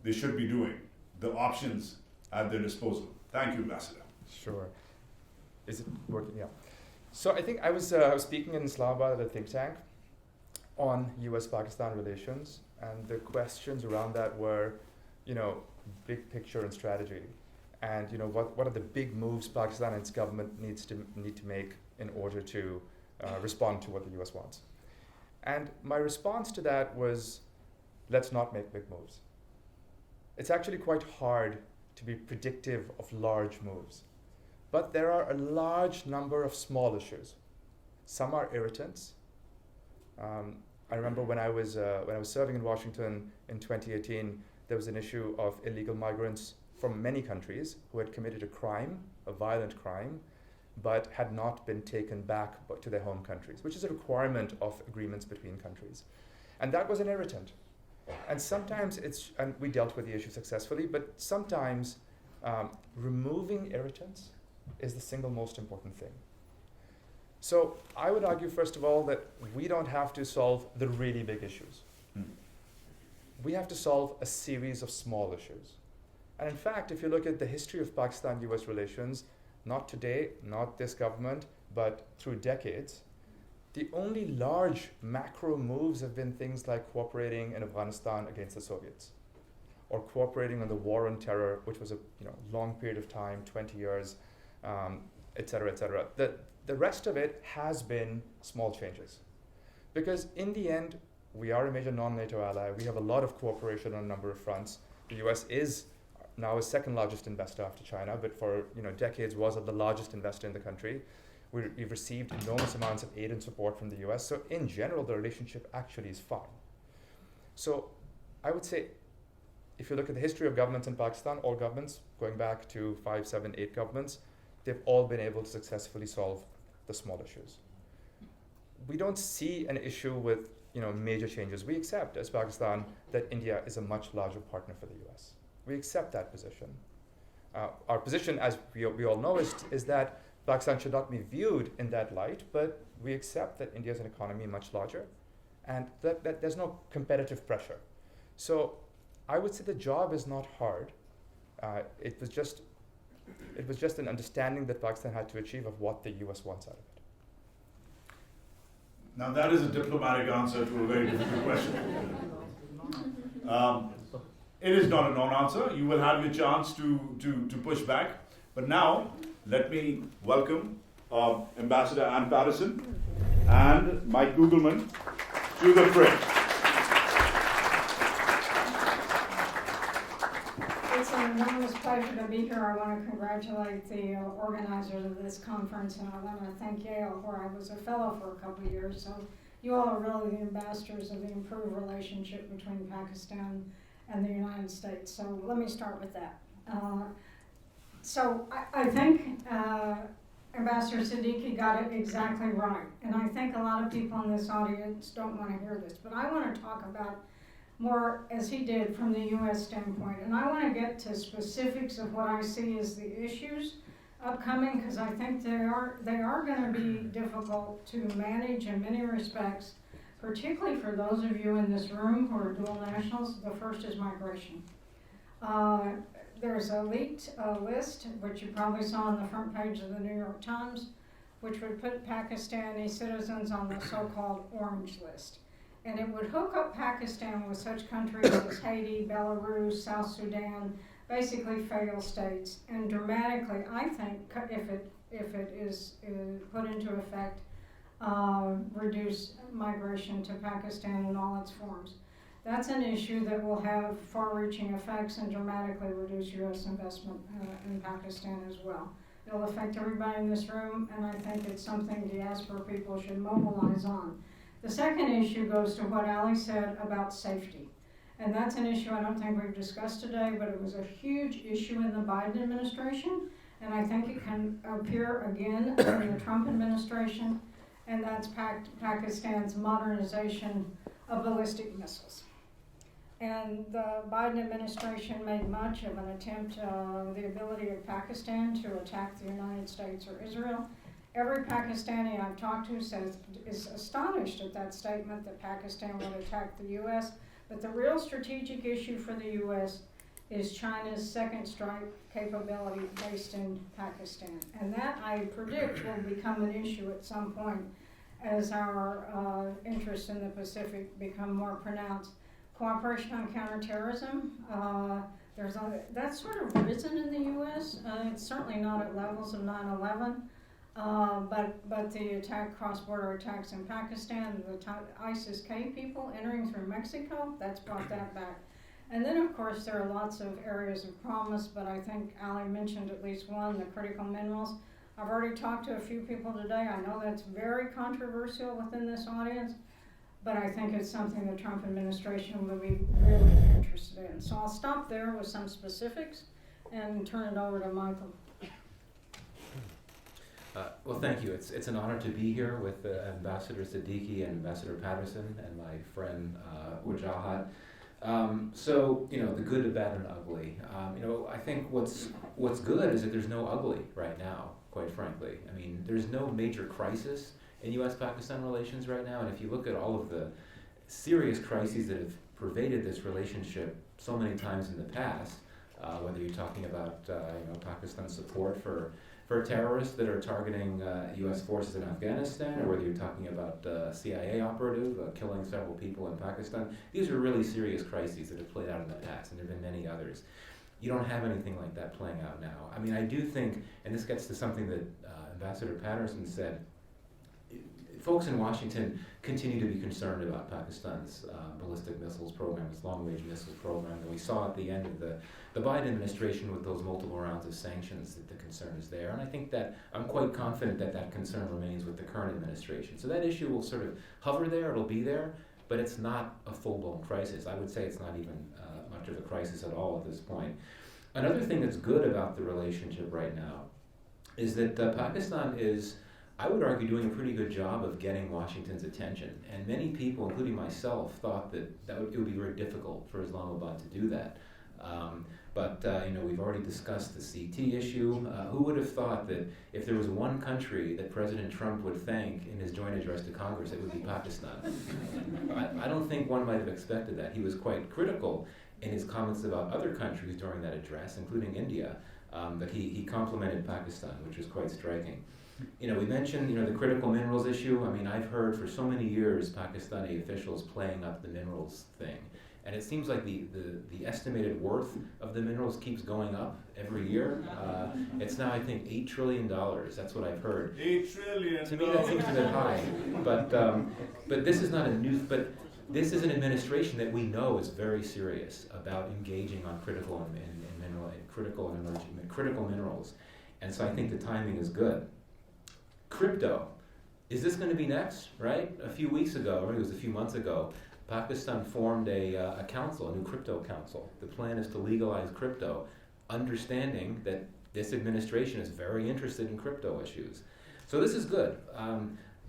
they should be doing, the options at their disposal? Thank you, Ambassador. Sure. Is it working? Yeah. So I think I was speaking in Islamabad at a think tank on US-Pakistan relations, and the questions around that were, big picture and strategy, and what are the big moves Pakistan and its government need to make in order to respond to what the US wants. And my response to that was, let's not make big moves. It's actually quite hard to be predictive of large moves. But there are a large number of small issues. Some are irritants. I remember when I was serving in Washington in 2018, there was an issue of illegal migrants from many countries who had committed a crime, a violent crime, but had not been taken back to their home countries, which is a requirement of agreements between countries. And that was an irritant. And sometimes and we dealt with the issue successfully, but sometimes removing irritants is the single most important thing. So I would argue, first of all, that we don't have to solve the really big issues. We have to solve a series of small issues. And in fact, if you look at the history of Pakistan-US relations, not today, not this government, but through decades, the only large macro moves have been things like cooperating in Afghanistan against the Soviets, or cooperating on the war on terror, which was a long period of time, 20 years, et cetera, et cetera. The rest of it has been small changes. Because in the end, we are a major non-NATO ally. We have a lot of cooperation on a number of fronts. The US is now a second largest investor after China, but for decades was the largest investor in the country. We've received enormous amounts of aid and support from the US. So in general, the relationship actually is fine. So I would say, if you look at the history of governments in Pakistan, all governments, going back to 5, 7, 8 governments, they've all been able to successfully solve the small issues. We don't see an issue with major changes. We accept, as Pakistan, that India is a much larger partner for the US. We accept that position. Our position, as we all know, is that Pakistan should not be viewed in that light, but we accept that India is an economy much larger, and that there's no competitive pressure. So I would say the job is not hard. It was just an understanding that Pakistan had to achieve of what the US wants out of it. Now that is a diplomatic answer to a very difficult question. It is not a non-answer. You will have your chance to push back. But now, let me welcome Ambassador Ann Patterson and Mike Kugelman to the fray. It's an enormous pleasure to be here. I want to congratulate the organizers of this conference, and I want to thank Yale, where I was a fellow for a couple of years. So you all are really the ambassadors of the improved relationship between Pakistan and the United States. So let me start with that. So I think Ambassador Siddiqui got it exactly right. And I think a lot of people in this audience don't want to hear this, but I want to talk about more as he did from the U.S. standpoint. And I want to get to specifics of what I see as the issues upcoming, because I think they are going to be difficult to manage in many respects, particularly for those of you in this room who are dual nationals. The first is migration. There's a leaked list, which you probably saw on the front page of the New York Times, which would put Pakistani citizens on the so-called orange list. And it would hook up Pakistan with such countries as Haiti, Belarus, South Sudan, basically failed states, and dramatically, I think, if it is put into effect, reduce migration to Pakistan in all its forms. That's an issue that will have far-reaching effects and dramatically reduce U.S. investment in Pakistan as well. It'll affect everybody in this room, and I think it's something diaspora people should mobilize on. The second issue goes to what Ali said about safety. And that's an issue I don't think we've discussed today, but it was a huge issue in the Biden administration, and I think it can appear again in the Trump administration, and that's Pakistan's modernization of ballistic missiles. And the Biden administration made much of an attempt, the ability of Pakistan to attack the United States or Israel. Every Pakistani I've talked to says is astonished at that statement that Pakistan would attack the U.S., but the real strategic issue for the U.S. is China's second strike capability based in Pakistan. And that, I predict, will become an issue at some point as our interests in the Pacific become more pronounced. Cooperation on counterterrorism, that's sort of risen in the U.S. It's certainly not at levels of 9/11. But the cross-border attacks in Pakistan, the ISIS-K people entering through Mexico, that's brought that back. And then, of course, there are lots of areas of promise, but I think Ali mentioned at least one, the critical minerals. I've already talked to a few people today. I know that's very controversial within this audience, but I think it's something the Trump administration will be really interested in. So I'll stop there with some specifics and turn it over to Michael. Well, thank you. It's an honor to be here with Ambassador Siddiqui and Ambassador Patterson and my friend Wajahat. So, the good, the bad, and ugly. I think what's good is that there's no ugly right now, quite frankly. I mean, there's no major crisis in U.S.-Pakistan relations right now, and if you look at all of the serious crises that have pervaded this relationship so many times in the past, whether you're talking about Pakistan's support for terrorists that are targeting U.S. forces in Afghanistan, or whether you're talking about CIA operative killing several people in Pakistan. These are really serious crises that have played out in the past, and there have been many others. You don't have anything like that playing out now. I mean, I do think, and this gets to something that Ambassador Patterson said, folks in Washington continue to be concerned about Pakistan's ballistic missiles program, its long-range missiles program, and we saw at the end of the Biden administration with those multiple rounds of sanctions that the concern is there. And I think that I'm quite confident that that concern remains with the current administration. So that issue will sort of hover there, it'll be there, but it's not a full-blown crisis. I would say it's not even much of a crisis at all at this point. Another thing that's good about the relationship right now is that Pakistan is, I would argue, doing a pretty good job of getting Washington's attention. And many people, including myself, thought that it would be very difficult for Islamabad to do that. But we've already discussed the CT issue. Who would have thought that if there was one country that President Trump would thank in his joint address to Congress, it would be Pakistan? I don't think one might have expected that. He was quite critical in his comments about other countries during that address, including India, but he complimented Pakistan, which was quite striking. We mentioned, the critical minerals issue. I mean, I've heard for so many years Pakistani officials playing up the minerals thing. And it seems like the estimated worth of the minerals keeps going up every year. It's now, I think, $8 trillion. That's what I've heard. $8 trillion. To me, that seems a bit high. But this is not a new. But this is an administration that we know is very serious about engaging on critical minerals. And so I think the timing is good. Crypto. Is this going to be next? Right? A few weeks ago, or it was a few months ago, Pakistan formed a council, a new crypto council. The plan is to legalize crypto, understanding that this administration is very interested in crypto issues. So this is good.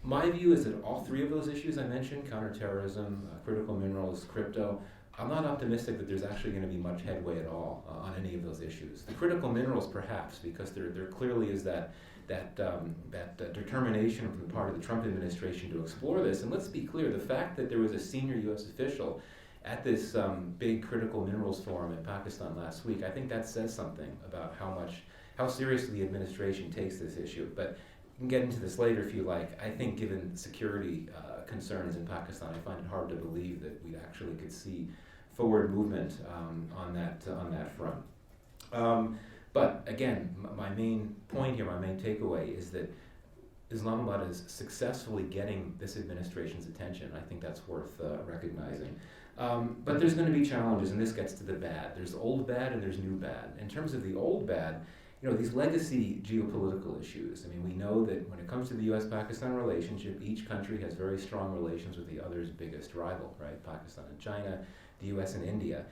My view is that all three of those issues I mentioned, counterterrorism, critical minerals, crypto, I'm not optimistic that there's actually going to be much headway at all on any of those issues. The critical minerals, perhaps, because there clearly is that determination from the part of the Trump administration to explore this. And let's be clear, the fact that there was a senior U.S. official at this big critical minerals forum in Pakistan last week, I think that says something about how seriously the administration takes this issue. But we can get into this later if you like. I think given security concerns in Pakistan, I find it hard to believe that we actually could see forward movement on that front. But again, my main point here, my main takeaway is that Islamabad is successfully getting this administration's attention. I think that's worth recognizing. But there's going to be challenges, and this gets to the bad. There's old bad and there's new bad. In terms of the old bad, these legacy geopolitical issues. I mean, we know that when it comes to the U.S.-Pakistan relationship, each country has very strong relations with the other's biggest rival, right? Pakistan and China, the U.S. and India.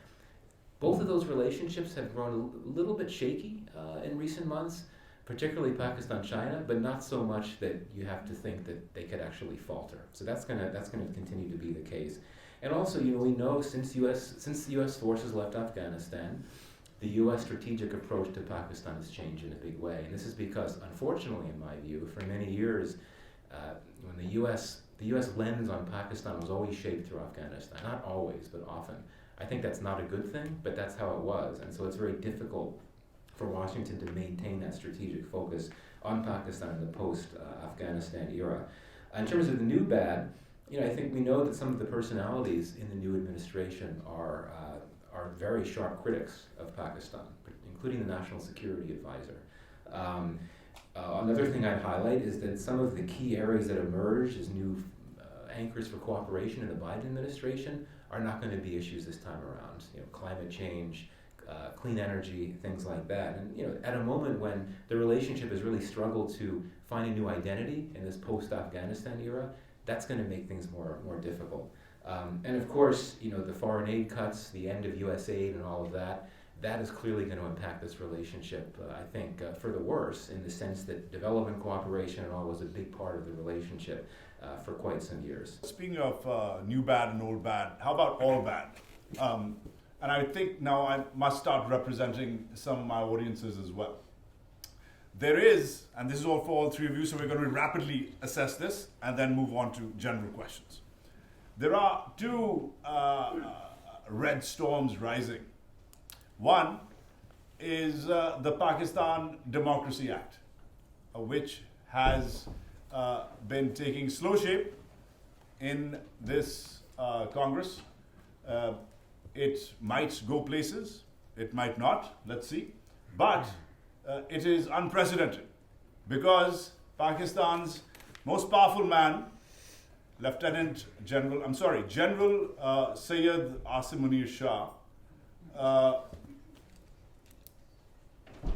Both of those relationships have grown a little bit shaky in recent months, particularly Pakistan-China, but not so much that you have to think that they could actually falter. So that's gonna continue to be the case. And also, we know since the U.S. forces left Afghanistan, the U.S. strategic approach to Pakistan has changed in a big way. And this is because, unfortunately, in my view, for many years, when the U.S. lens on Pakistan was always shaped through Afghanistan. Not always, but often. I think that's not a good thing, but that's how it was. And so it's very difficult for Washington to maintain that strategic focus on Pakistan in the post-Afghanistan era. In terms of the new bad, I think we know that some of the personalities in the new administration are very sharp critics of Pakistan, including the National Security Advisor. Another thing I'd highlight is that some of the key areas that emerged as new anchors for cooperation in the Biden administration are not going to be issues this time around. Climate change, clean energy, things like that. And at a moment when the relationship has really struggled to find a new identity in this post-Afghanistan era, that's going to make things more difficult. And of course, the foreign aid cuts, the end of U.S. aid, and all of that is clearly going to impact this relationship, I think, for the worse, in the sense that development cooperation and all was a big part of the relationship for quite some years. Speaking of new bad and old bad, how about all bad? And I think now I must start representing some of my audiences as well. There is, and this is all for all three of you, so we're going to rapidly assess this and then move on to general questions. There are two red storms rising. One is the Pakistan Democracy Act, which has been taking slow shape in this Congress. It might go places, it might not, let's see. But it is unprecedented because Pakistan's most powerful man, General Syed Asim Munir Shah,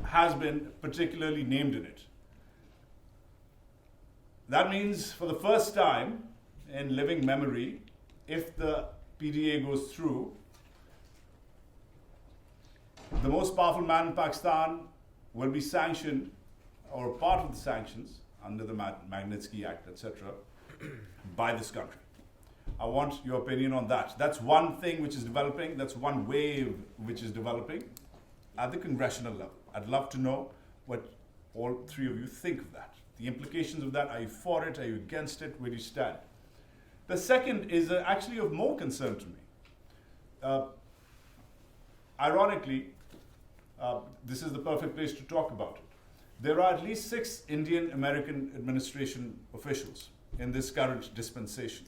has been particularly named in it. That means for the first time in living memory, if the PDA goes through, the most powerful man in Pakistan will be sanctioned, or part of the sanctions under the Magnitsky Act, etc., by this country. I want your opinion on that. That's one thing which is developing, that's one wave which is developing at the congressional level. I'd love to know what all three of you think of that. The implications of that, are you for it, are you against it, where do you stand? The second is actually of more concern to me. Ironically, this is the perfect place to talk about it. There are at least 6 Indian-American administration officials in this current dispensation.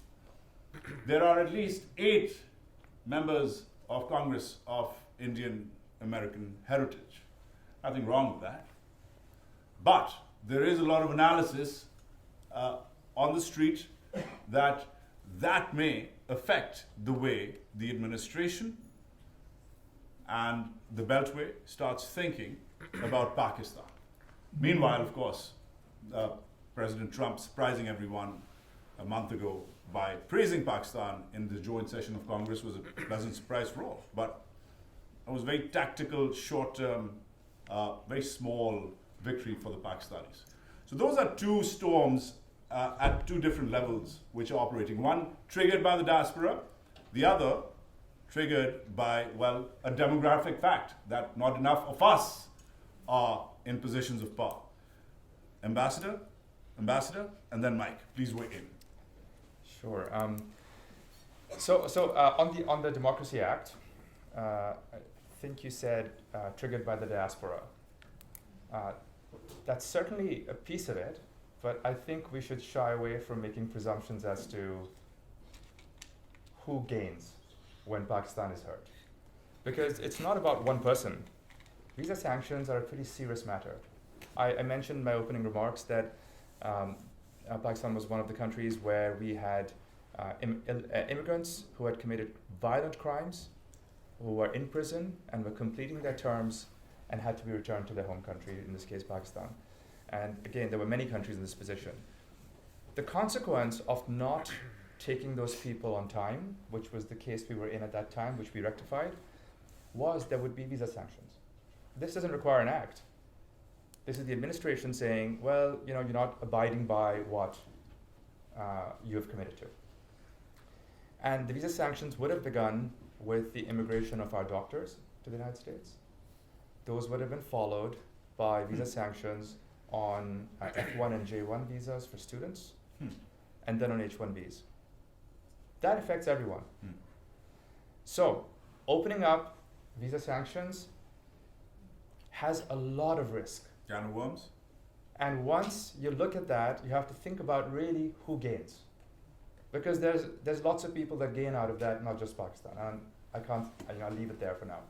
There are at least 8 members of Congress of Indian-American heritage. Nothing wrong with that. But there is a lot of analysis on the street that may affect the way the administration and the Beltway starts thinking about Pakistan. Meanwhile, of course, President Trump surprising everyone a month ago by praising Pakistan in the joint session of Congress was a pleasant surprise for all. But it was very tactical, short-term, very small victory for the Pakistanis. So those are 2 storms at 2 different levels which are operating. One triggered by the diaspora, the other triggered by, well, a demographic fact that not enough of us are in positions of power. Ambassador, and then Mike, please weigh in. Sure. So on the Democracy Act, I think you said triggered by the diaspora. That's certainly a piece of it, but I think we should shy away from making presumptions as to who gains when Pakistan is hurt. Because it's not about one person. Visa sanctions are a pretty serious matter. I mentioned in my opening remarks that Pakistan was one of the countries where we had immigrants who had committed violent crimes, who were in prison and were completing their terms and had to be returned to their home country, in this case Pakistan. And again, there were many countries in this position. The consequence of not taking those people on time, which was the case we were in at that time, which we rectified, was there would be visa sanctions. This doesn't require an act. This is the administration saying, well, you're not abiding by what you have committed to. And the visa sanctions would have begun with the immigration of our doctors to the United States. Those would have been followed by visa sanctions on F1 and J1 visas for students, and then on H1Bs. That affects everyone. So, opening up visa sanctions has a lot of risk. Can of worms? And once you look at that, you have to think about really who gains. Because there's lots of people that gain out of that, not just Pakistan. And I'll leave it there for now.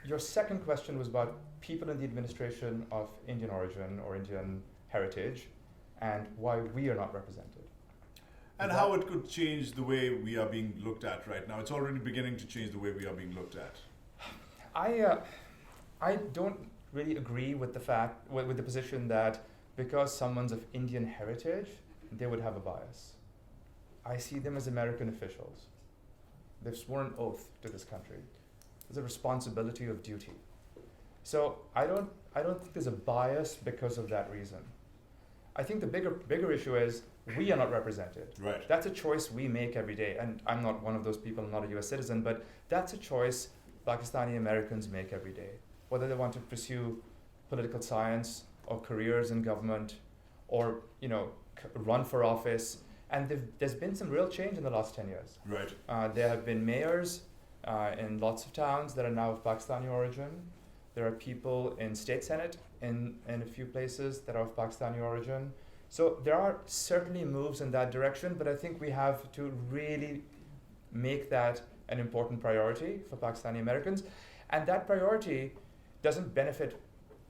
Your second question was about people in the administration of Indian origin or Indian heritage and why we are not represented. And how it could change the way we are being looked at right now. It's already beginning to change the way we are being looked at. I don't really agree with the position that because someone's of Indian heritage, they would have a bias. I see them as American officials. They've sworn an oath to this country. There's a responsibility of duty. So I don't think there's a bias because of that reason. I think the bigger issue is we are not represented. Right. That's a choice we make every day. And I'm not one of those people, I'm not a US citizen, but that's a choice Pakistani Americans make every day. Whether they want to pursue political science or careers in government or, run for office. And there's been some real change in the last 10 years. Right. There have been mayors in lots of towns that are now of Pakistani origin. There are people in state senate in a few places that are of Pakistani origin. So there are certainly moves in that direction, but I think we have to really make that an important priority for Pakistani Americans. And that priority doesn't benefit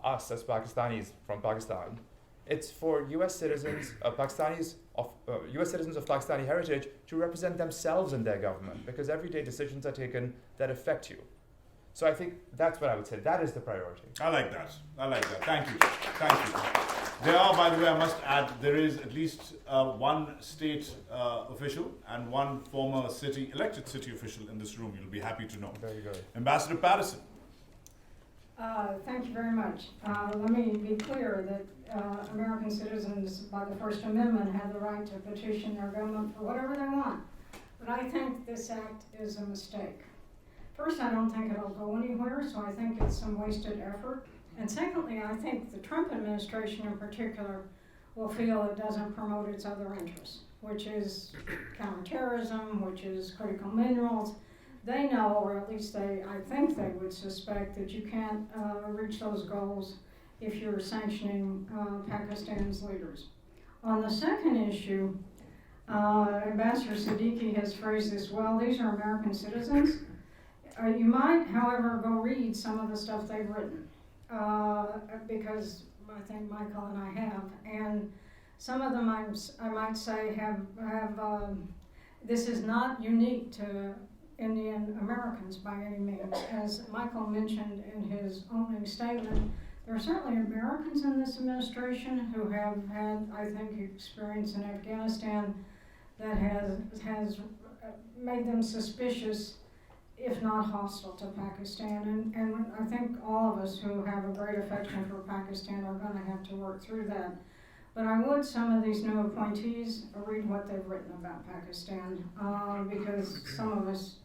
us as Pakistanis from Pakistan. It's for US citizens, US citizens of Pakistani heritage to represent themselves in their government, because everyday decisions are taken that affect you. So I think that's what I would say. That is the priority. I like that. Thank you. There are, by the way, I must add, there is at least one state official and one former elected city official in this room. You'll be happy to know. Very good. Ambassador Patterson. Thank you very much. Let me be clear that American citizens, by the First Amendment, have the right to petition their government for whatever they want. But I think this act is a mistake. First, I don't think it'll go anywhere, so I think it's some wasted effort. And secondly, I think the Trump administration in particular will feel it doesn't promote its other interests, which is counterterrorism, which is critical minerals. They know, or at least I think they would suspect, that you can't reach those goals if you're sanctioning Pakistan's leaders. On the second issue, Ambassador Siddiqui has phrased this well. These are American citizens. You might, however, go read some of the stuff they've written, because I think Michael and I have, and some of them I might say have this is not unique to Indian Americans by any means. As Michael mentioned in his opening statement, there are certainly Americans in this administration who have had, I think, experience in Afghanistan that has made them suspicious, if not hostile, to Pakistan. And I think all of us who have a great affection for Pakistan are going to have to work through that. But I would, some of these new appointees, read what they've written about Pakistan, because some of us,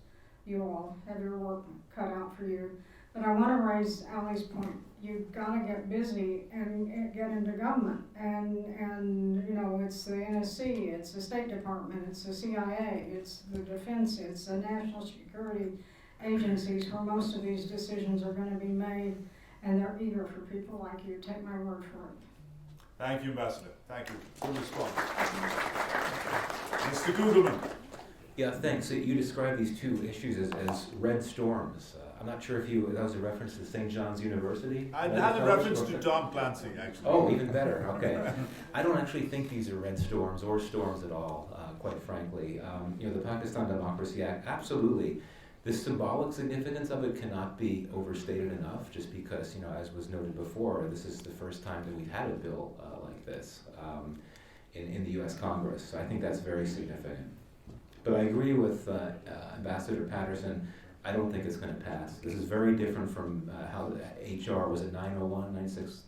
you all, have your work cut out for you. But I want to raise Ali's point. You've got to get busy and get into government. And you know, it's the NSC, it's the State Department, it's the CIA, it's the Defense, it's the National Security agencies where most of these decisions are going to be made. And they're eager for people like you. Take my word for it. Thank you, Ambassador. Thank you. Full response. Mr. Kugelman. Yeah, thanks. So you described these two issues as red storms. I'm not sure if that was a reference to St. John's University? I had a reference to Tom Clancy, actually. Oh, even better. Okay. I don't actually think these are red storms or storms at all, quite frankly. You know, the Pakistan Democracy Act, absolutely. The symbolic significance of it cannot be overstated enough, just because, you know, as was noted before, this is the first time that we've had a bill like this in the U.S. Congress. So I think that's very significant. But I agree with Ambassador Patterson. I don't think it's going to pass. This is very different from how the HR, was it 901,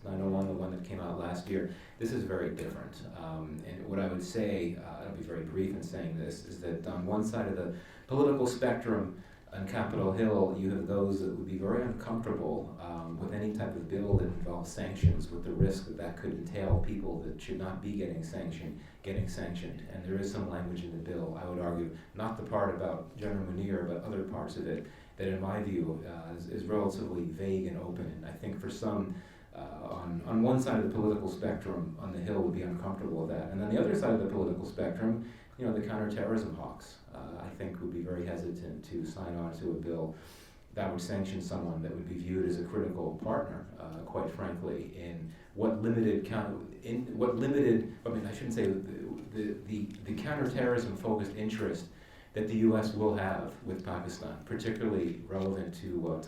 the one that came out last year? This is very different. And what I would say, I'll be very brief in saying this, is that on one side of the political spectrum, on Capitol Hill, you have those that would be very uncomfortable with any type of bill that involves sanctions, with the risk that that could entail people that should not be getting sanctioned. And there is some language in the bill, I would argue, not the part about General Munir, but other parts of it, that in my view is relatively vague and open. And I think for some, on one side of the political spectrum, on the Hill, would be uncomfortable with that. And on the other side of the political spectrum, you know, the counterterrorism hawks, I think would be very hesitant to sign on to a bill that would sanction someone that would be viewed as a critical partner, quite frankly, in what limited, I shouldn't say the counterterrorism focused interest that the U.S. will have with Pakistan, particularly relevant to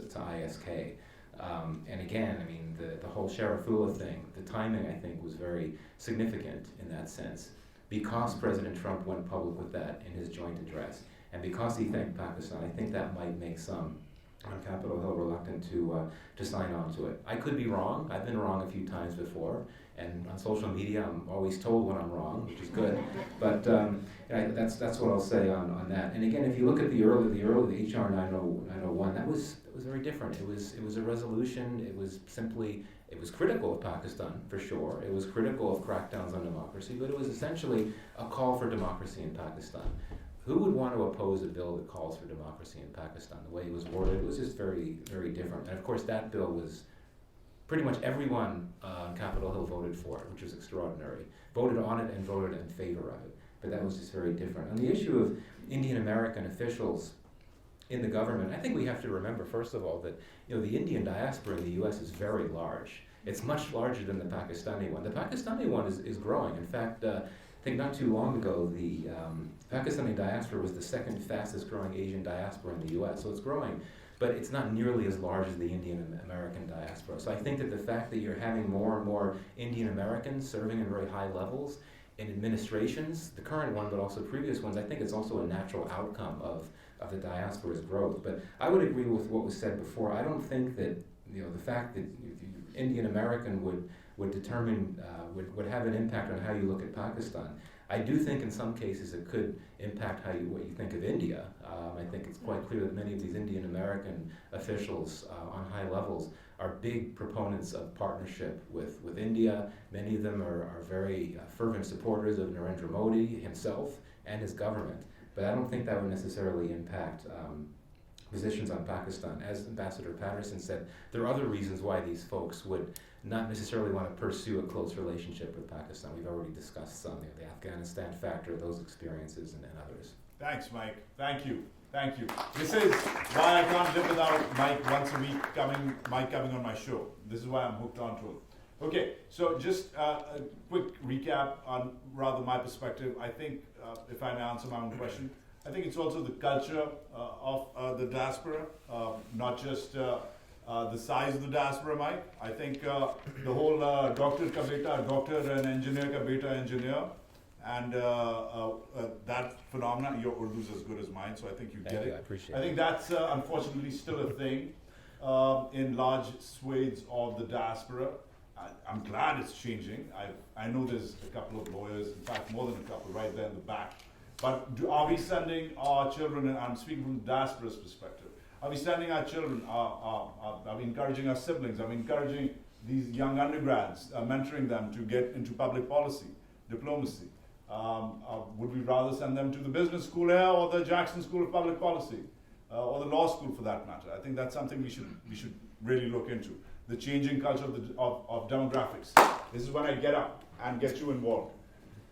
ISK. And again, I mean, the whole Sharifullah thing, the timing, I think, was very significant in that sense, because President Trump went public with that in his joint address, and because he thanked Pakistan. I think that might make some on Capitol Hill reluctant to sign on to it. I could be wrong. I've been wrong a few times before, and on social media I'm always told when I'm wrong, which is good. But that's what I'll say on that. And again, if you look at the early HR 901, that was very different. It was a resolution. It was critical of Pakistan, for sure. It was critical of crackdowns on democracy, but it was essentially a call for democracy in Pakistan. Who would want to oppose a bill that calls for democracy in Pakistan? The way it was worded, it was just very, very different. And of course, that bill was pretty much everyone on Capitol Hill voted for it, which was extraordinary. Voted on it and voted in favor of it. But that was just very different. On the issue of Indian American officials in the government, I think we have to remember, first of all, that, you know, the Indian diaspora in the U.S. is very large. It's much larger than the Pakistani one. The Pakistani one is growing. In fact, I think not too long ago, the Pakistani diaspora was the second fastest growing Asian diaspora in the U.S., so it's growing, but it's not nearly as large as the Indian American diaspora. So I think that the fact that you're having more and more Indian Americans serving in very high levels in administrations, the current one, but also previous ones, I think it's also a natural outcome of the diaspora's growth. But I would agree with what was said before. I don't think that, you know, the fact that Indian American would determine, would have an impact on how you look at Pakistan. I do think in some cases it could impact what you think of India. I think it's quite clear that many of these Indian American officials on high levels are big proponents of partnership with India. Many of them are very fervent supporters of Narendra Modi himself and his government. But I don't think that would necessarily impact positions on Pakistan. As Ambassador Patterson said, there are other reasons why these folks would not necessarily want to pursue a close relationship with Pakistan. We've already discussed some, the Afghanistan factor, those experiences, and others. Thanks, Mike. Thank you. Thank you. This is why I can't live without Mike once a week Mike coming on my show. This is why I'm hooked onto it. Okay, so just a quick recap on rather my perspective. I think, if I may answer my own question, I think it's also the culture of the diaspora, not just the size of the diaspora, Mike. I think the whole doctor ka beta, doctor and engineer ka beta engineer, and that phenomenon, your Urdu is as good as mine, so I think you get it. I appreciate it. I think that's unfortunately still a thing in large swathes of the diaspora. I'm glad it's changing. I know there's a couple of lawyers, in fact, more than a couple right there in the back. But are we sending our children, and I'm speaking from the diaspora's perspective, are we sending our children, are we encouraging our siblings, are we encouraging these young undergrads, mentoring them to get into public policy, diplomacy? Would we rather send them to the business school here or the Jackson School of Public Policy, or the law school for that matter? I think that's something we should really look into. The changing culture of demographics. This is when I get up and get you involved.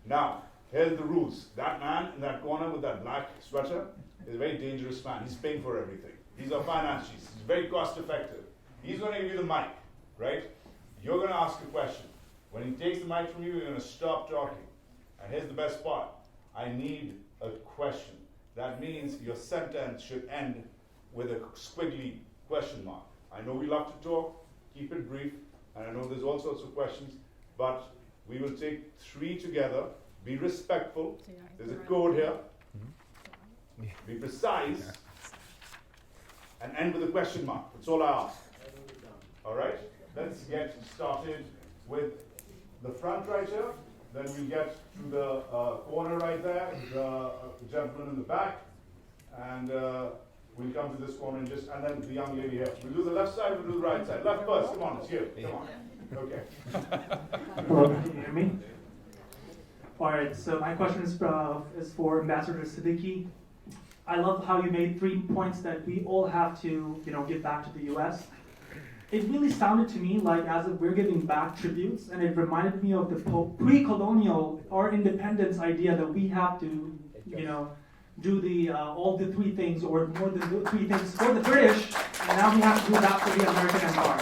Now, here's the rules. That man in that corner with that black sweater is a very dangerous man. He's paying for everything. These are finance chiefs. He's very cost effective. He's going to give you the mic, right? You're going to ask a question. When he takes the mic from you, you're going to stop talking. And here's the best part. I need a question. That means your sentence should end with a squiggly question mark. I know we love to talk. Keep it brief. And I know there's all sorts of questions. But we will take 3 together. Be respectful. There's a code here. Be precise. And end with a question mark. That's all I ask. All right? Let's get started with the front right here. Then we get to the corner right there, the gentleman in the back. And we'll come to this corner and then the young lady here. We'll do the left side, we'll do the right side. Left first, come on, it's you. Come on. Okay. Hello, can you hear me? All right, so my question is for Ambassador Siddiqui. I love how you made 3 points that we all have to, give back to the U.S. It really sounded to me like as if we're giving back tributes, and it reminded me of the pre-colonial or independence idea that we have to, do the all the 3 things or more than the 3 things for the British, and now we have to do that for the American Empire.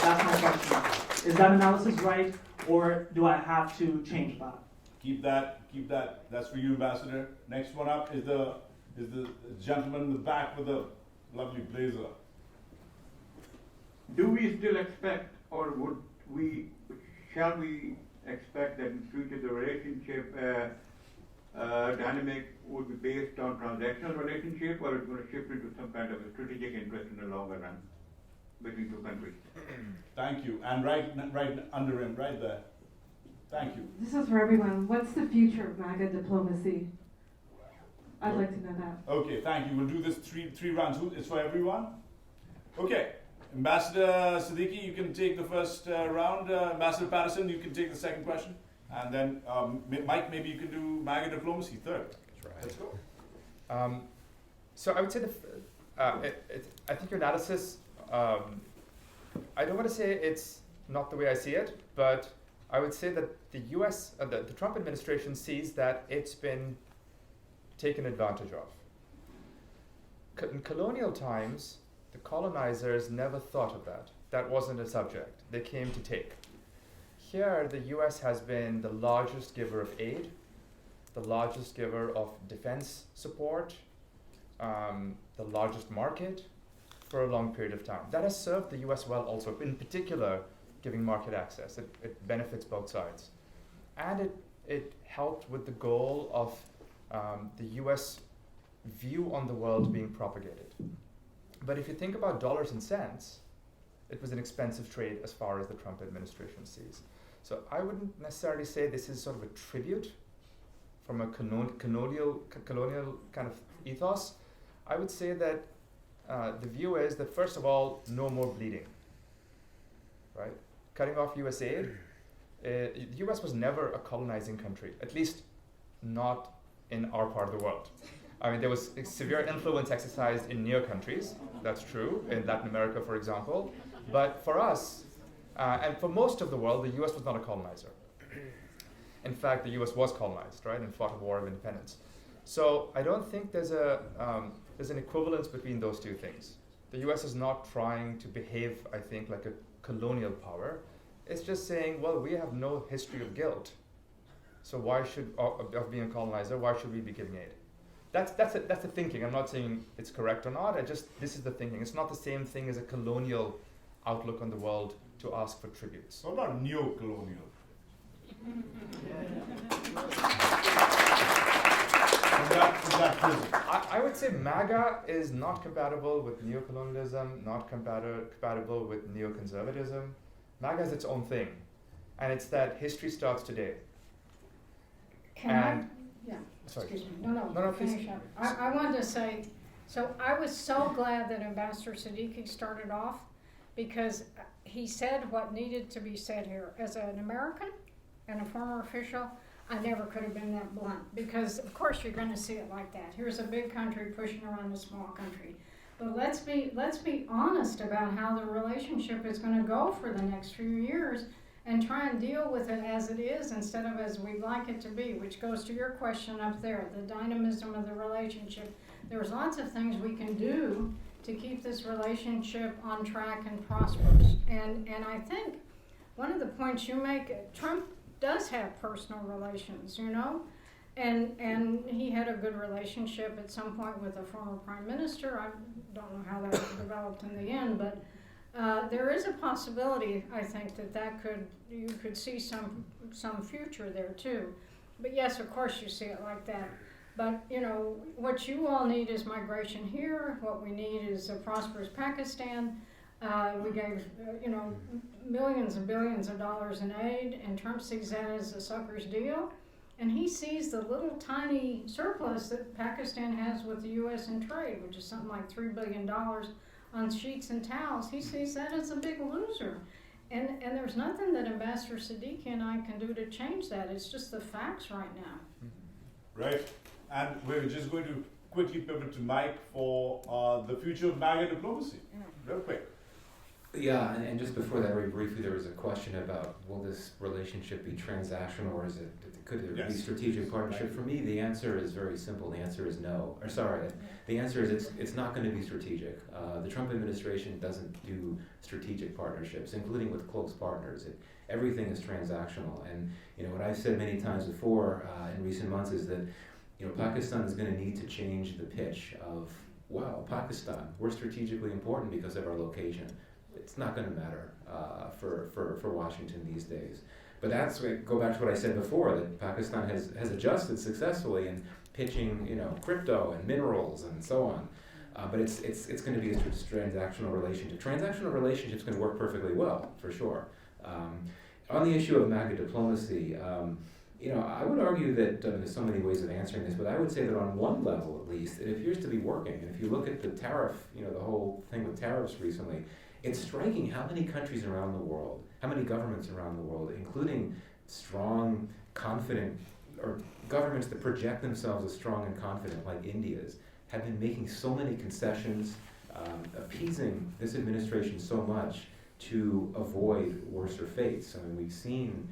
That's my question. Is that analysis right, or do I have to change that? Keep that. That's for you, Ambassador. Next one up is the gentleman in the back with the lovely blazer. Do we still expect, or shall we expect that in future the relationship dynamic would be based on transactional relationship, or it's going to shift into some kind of a strategic interest in the longer run between 2 countries? Thank you. And right under him, right there. Thank you. This is for everyone. What's the future of MAGA diplomacy? I'd like to know that. Okay, thank you. We'll do this three rounds. It's for everyone? Okay. Ambassador Siddiqui, you can take the first round. Ambassador Patterson, you can take the second question. And then Mike, maybe you can do MAGA diplomacy third. That's right. Let's go. So I would say I think your analysis, I don't want to say it's not the way I see it, but I would say that the US, the Trump administration sees that it's been taken advantage of. In colonial times, the colonizers never thought of that. That wasn't a subject. They came to take. Here, the US has been the largest giver of aid, the largest giver of defense support, the largest market for a long period of time. That has served the US well also, in particular, giving market access. It benefits both sides. And it helped with the goal of the US view on the world being propagated. But if you think about dollars and cents, it was an expensive trade as far as the Trump administration sees. So I wouldn't necessarily say this is sort of a tribute from a colonial kind of ethos. I would say that the view is that, first of all, no more bleeding, right? Cutting off US aid. The US was never a colonizing country, at least not in our part of the world. I mean, there was severe influence exercised in near countries. That's true, in Latin America, for example. But for us, and for most of the world, the US was not a colonizer. In fact, the US was colonized, right, and fought a war of independence. So I don't think there's an equivalence between those 2 things. The US is not trying to behave, I think, like a colonial power. It's just saying, well, we have no history of guilt. So why should, of being a colonizer, why should we be giving aid? That's the thinking. I'm not saying it's correct or not. This is the thinking. It's not the same thing as a colonial outlook on the world to ask for tributes. What about neo-colonial? I would say MAGA is not compatible with neocolonialism, not compatible with neoconservatism. MAGA is its own thing, and it's that history starts today. Can And- yeah, Sorry. excuse me, No, no, please. finish up. I wanted to say, so I was so glad that Ambassador Siddiqui started off, because he said what needed to be said here. As an American and a former official, I never could have been that blunt, because of course you're gonna see it like that. Here's a big country pushing around a small country. But let's be honest about how the relationship is gonna go for the next few years, and try and deal with it as it is instead of as we'd like it to be, which goes to your question up there, the dynamism of the relationship. There's lots of things we can do to keep this relationship on track and prosperous. And I think one of the points you make, Trump does have personal relations, you know? And he had a good relationship at some point with a former prime minister. I don't know how that developed in the end, but there is a possibility, I think, you could see some future there too. But yes, of course you see it like that. But you know, what you all need is migration here. What we need is a prosperous Pakistan. We gave millions and billions of dollars in aid, and Trump sees that as a sucker's deal. And he sees the little tiny surplus that Pakistan has with the U.S. in trade, which is something like $3 billion on sheets and towels. He sees that as a big loser. And there's nothing that Ambassador Siddiqui and I can do to change that. It's just the facts right now. Right. And we're just going to quickly pivot to Mike for the future of MAGA diplomacy. Real quick. Yeah, and just before that, very briefly, there was a question about, will this relationship be transactional, or could there be strategic partnership? For me, the answer is very simple. The answer is no. Or sorry, the answer is it's not going to be strategic. The Trump administration doesn't do strategic partnerships, including with close partners. Everything is transactional. And what I've said many times before in recent months is that Pakistan is going to need to change the pitch of, wow, Pakistan, we're strategically important because of our location. It's not going to matter for Washington these days. But go back to what I said before, that Pakistan has adjusted successfully in pitching, crypto and minerals and so on. But it's going to be a transactional relationship. Transactional relationship's going to work perfectly well, for sure. On the issue of MAGA diplomacy, I would argue that there's so many ways of answering this, but I would say that on one level at least, it appears to be working. And if you look at the tariff, the whole thing with tariffs recently, it's striking how many countries around the world, how many governments around the world, including strong, confident, or governments that project themselves as strong and confident, like India's, have been making so many concessions, appeasing this administration so much to avoid worser fates. I mean, we've seen,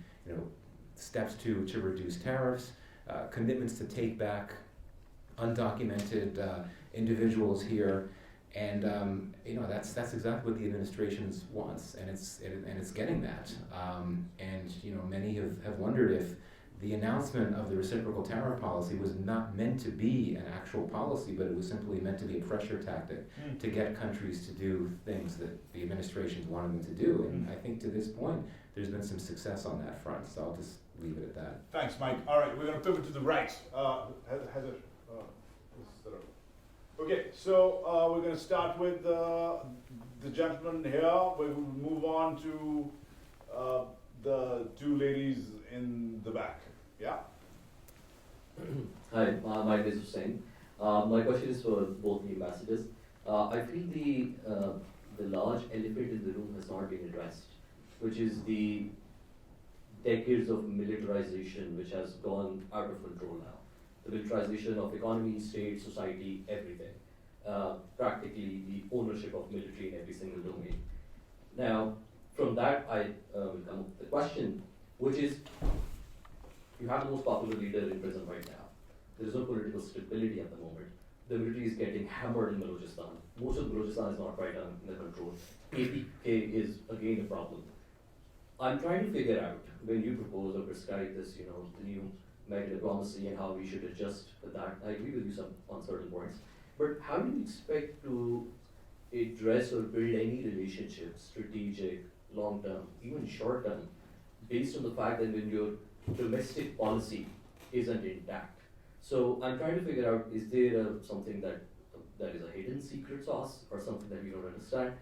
steps to reduce tariffs, commitments to take back undocumented individuals here. And that's exactly what the administration wants, and it's getting that. Many have wondered if the announcement of the reciprocal tariff policy was not meant to be an actual policy, but it was simply meant to be a pressure tactic to get countries to do things that the administration wanted them to do. And I think to this point, there's been some success on that front. So I'll just leave it at that. Thanks, Mike. All right, we're going to pivot to the right. Heather. Okay, so we're going to start with the gentleman here. We're going to move on to the two ladies in the back. Yeah? Hi, my name is Hussein. My question is for both the ambassadors. I feel the large elephant in the room has not been addressed, which is the decades of militarization which has gone out of control now. The militarization of economy, state, society, everything. Practically the ownership of military in every single domain. Now, from that I will come up with the question, which is, you have the most popular leader in prison right now. There is no political stability at the moment. The military is getting hammered in Balochistan. Most of Balochistan is not right under control. APK is again a problem. I'm trying to figure out, when you propose or prescribe this, the new MAGA diplomacy and how we should adjust with that. I agree with you on certain points. But how do you expect to address or build any relationships, strategic, long-term, even short-term, based on the fact that when your domestic policy isn't intact? So I'm trying to figure out, is there something that is a hidden secret sauce or something that we don't understand?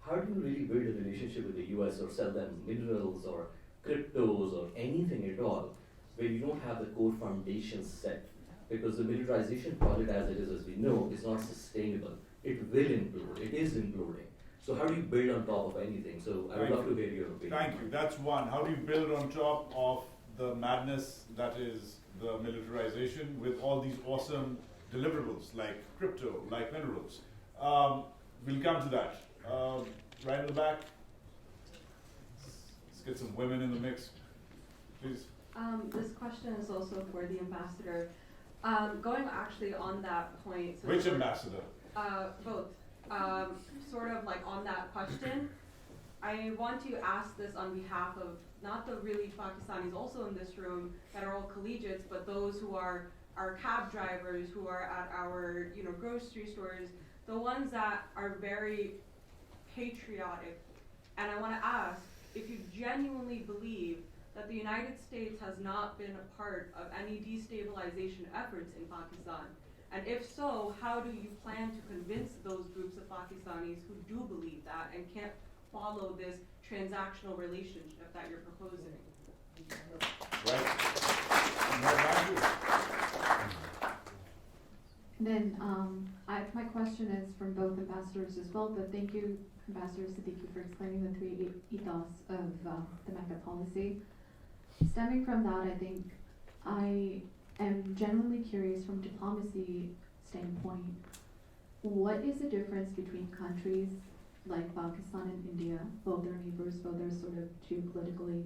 how do you really build a relationship with the US or sell them minerals or cryptos or anything at all where you don't have the core foundations set? Because the militarization project as it is, as we know, is not sustainable. It will implode. It is imploding. So how do you build on top of anything? So I would love to hear your opinion. Thank you. That's one. How do you build on top of the madness that is the militarization with all these awesome deliverables like crypto, like minerals? We'll come to that. Right in the back. Let's get some women in the mix, please. This question is also for the ambassador. Going actually on that point. So Which ambassador? Both. Sort of like on that question, I want to ask this on behalf of not the really Pakistanis also in this room that are all collegiates, but those who are our cab drivers, who are at our grocery stores, the ones that are very patriotic. And I want to ask if you genuinely believe that the United States has not been a part of any destabilization efforts in Pakistan. And if so, how do you plan to convince those groups of Pakistanis who do believe that and can't follow this transactional relationship that you're proposing? And then my question is from both ambassadors as well, but thank you, Ambassador Siddiqui, for explaining the three ethos of the MAGA policy. Stemming from that, I think I am genuinely curious from diplomacy standpoint, what is the difference between countries like Pakistan and India, both are neighbors, both are sort of geopolitically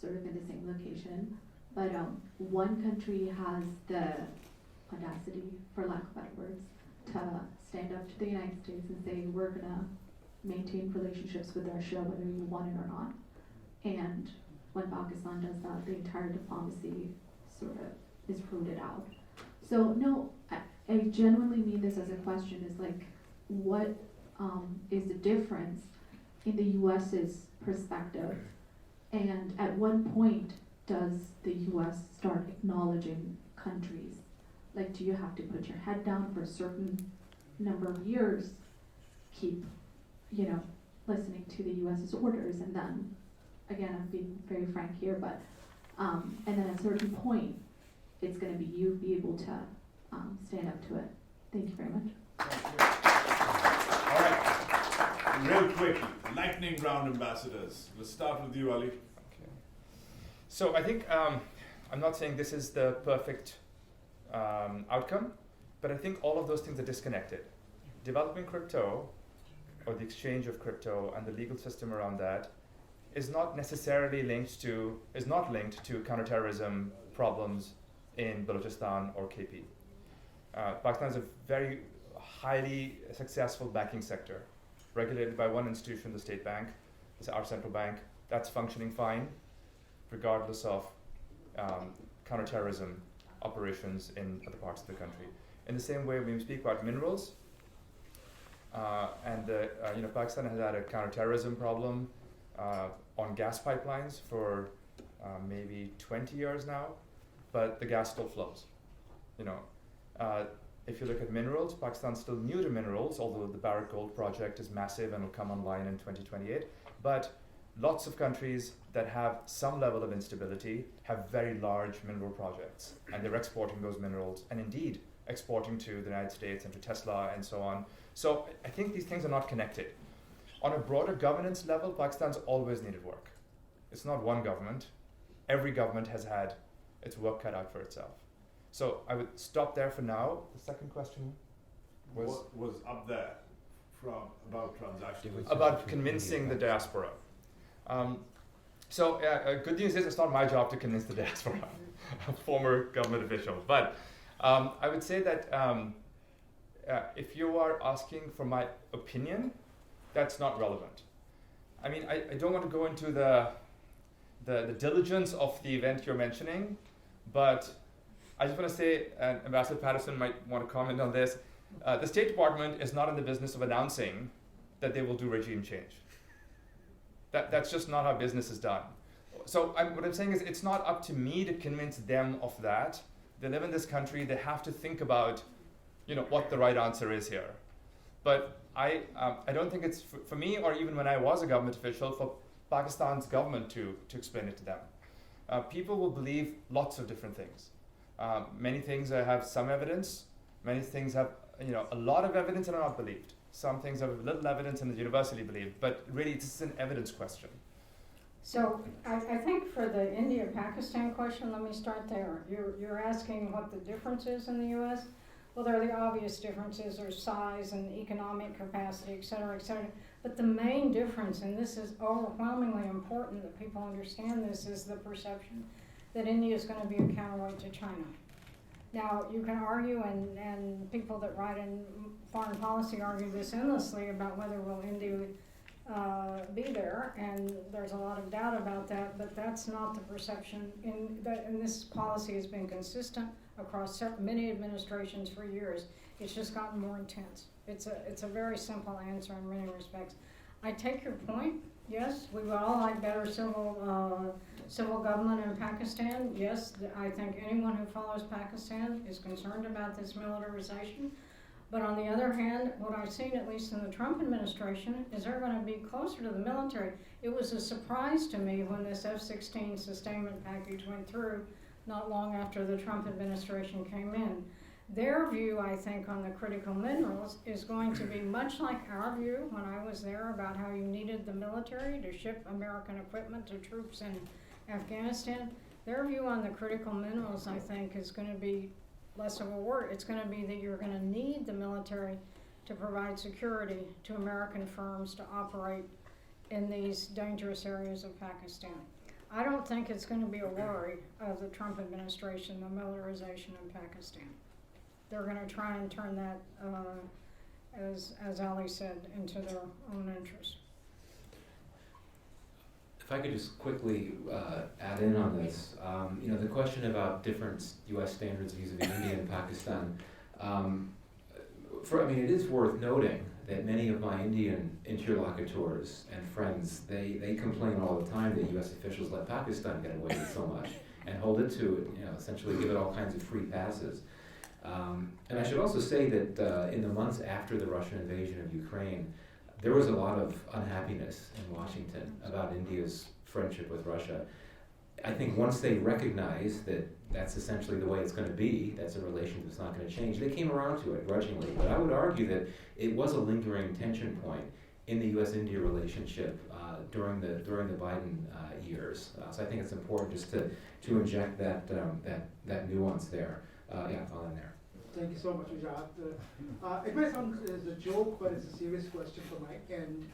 sort of in the same location, but one country has the audacity, for lack of better words, to stand up to the United States and say, we're gonna maintain relationships with Russia whether you want it or not. And when Pakistan does that, the entire diplomacy sort of is rooted out. So no, I genuinely mean this as a question, is like, what is the difference in the US's perspective? And at what point does the US start acknowledging countries? Like, do you have to put your head down for a certain number of years, keep, listening to the US's orders, and then, again, I'm being very frank here, but, and then at a certain point, it's gonna be you be able to stand up to it. Thank you very much. All right, real quickly, lightning round ambassadors. Let's start with you, Ali. Okay. So I think I'm not saying this is the perfect outcome, but I think all of those things are disconnected. Developing crypto, or the exchange of crypto and the legal system around that, is not necessarily linked to counterterrorism problems in Balochistan or KP. Pakistan is a very highly successful banking sector, regulated by one institution, the state bank, our central bank. That's functioning fine, regardless of counterterrorism operations in other parts of the country. In the same way, when we speak about minerals, Pakistan has had a counterterrorism problem on gas pipelines for maybe 20 years now, but the gas still flows. If you look at minerals, Pakistan's still new to minerals, although the Barrick Gold project is massive and will come online in 2028. But lots of countries that have some level of instability have very large mineral projects, and they're exporting those minerals, and indeed exporting to the United States and to Tesla and so on. So I think these things are not connected. On a broader governance level, Pakistan's always needed work. It's not one government. Every government has had its work cut out for itself. So I would stop there for now. The second question was? What was up there about transactions? About convincing the diaspora. Good news is it's not my job to convince the diaspora, a former government official. But I would say that if you are asking for my opinion, that's not relevant. I mean, I don't want to go into the diligence of the event you're mentioning, but I just want to say, and Ambassador Patterson might want to comment on this, the State Department is not in the business of announcing that they will do regime change. That's just not how business is done. So what I'm saying is it's not up to me to convince them of that. They live in this country, they have to think about what the right answer is here. But I don't think it's for me, or even when I was a government official, for Pakistan's government to explain it to them. People will believe lots of different things. Many things have some evidence. Many things have a lot of evidence and are not believed. Some things have little evidence and is universally believed. But really, this is an evidence question. So I think for the India-Pakistan question, let me start there. You're asking what the difference is in the U.S.? Well, there are the obvious differences. There's size and economic capacity, et cetera, et cetera. But the main difference, and this is overwhelmingly important that people understand this, is the perception that India is going to be a counterweight to China. Now, you can argue, and people that write in foreign policy argue this endlessly about whether will India be there, and there's a lot of doubt about that, but that's not the perception. And this policy has been consistent across many administrations for years. It's just gotten more intense. It's a very simple answer in many respects. I take your point. Yes, we would all like better civil government in Pakistan. Yes, I think anyone who follows Pakistan is concerned about this militarization. But on the other hand, what I've seen, at least in the Trump administration, is they're going to be closer to the military. It was a surprise to me when this F-16 sustainment package went through not long after the Trump administration came in. Their view, I think, on the critical minerals is going to be much like our view when I was there about how you needed the military to ship American equipment to troops in Afghanistan. Their view on the critical minerals, I think, is going to be less of a word. It's going to be that you're going to need the military to provide security to American firms to operate in these dangerous areas of Pakistan. I don't think it's going to be a worry of the Trump administration, the militarization in Pakistan. They're going to try and turn that, as Ali said, into their own interest. If I could just quickly add in on this, the question about different U.S. standards vis-a-vis India and Pakistan. It is worth noting that many of my Indian interlocutors and friends, they complain all the time that U.S. officials let Pakistan get away with so much and hold it to it, essentially give it all kinds of free passes. And I should also say that in the months after the Russian invasion of Ukraine, there was a lot of unhappiness in Washington about India's friendship with Russia. I think once they recognized that that's essentially the way it's going to be, that's a relationship that's not going to change, they came around to it grudgingly. But I would argue that it was a lingering tension point in the U.S.-India relationship during the Biden years. So I think it's important just to inject that nuance there. I'll end there. Thank you so much, Wajahat. It might sound as a joke, but it's a serious question from my end.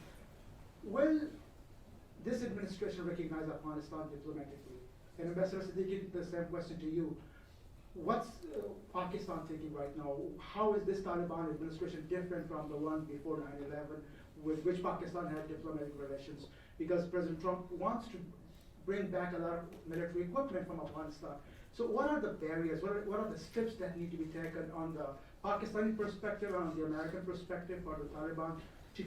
Will this administration recognize Afghanistan diplomatically? And Ambassador Siddiqui, the same question to you. What's Pakistan thinking right now? How is this Taliban administration different from the one before 9/11, with which Pakistan had diplomatic relations? Because President Trump wants to bring back a lot of military equipment from Afghanistan. So what are the barriers? What are the steps that need to be taken on the Pakistani perspective and on the American perspective for the Taliban to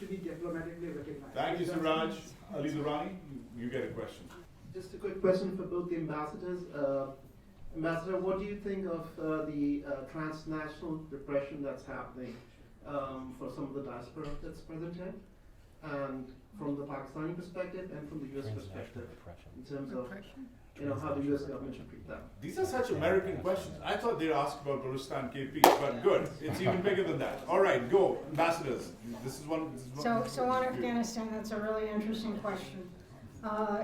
be diplomatically recognized? Thank you, Siraj. Ali Durrani, you get a question. Just a quick question for both the ambassadors. Ambassador, what do you think of the transnational repression that's happening for some of the diaspora that's present here? And from the Pakistani perspective and from the US perspective, in terms of how the US government should treat them? These are such American questions. I thought they'd ask about Balochistan KP, but good. It's even bigger than that. All right, go, ambassadors. This is one. So on Afghanistan, that's a really interesting question.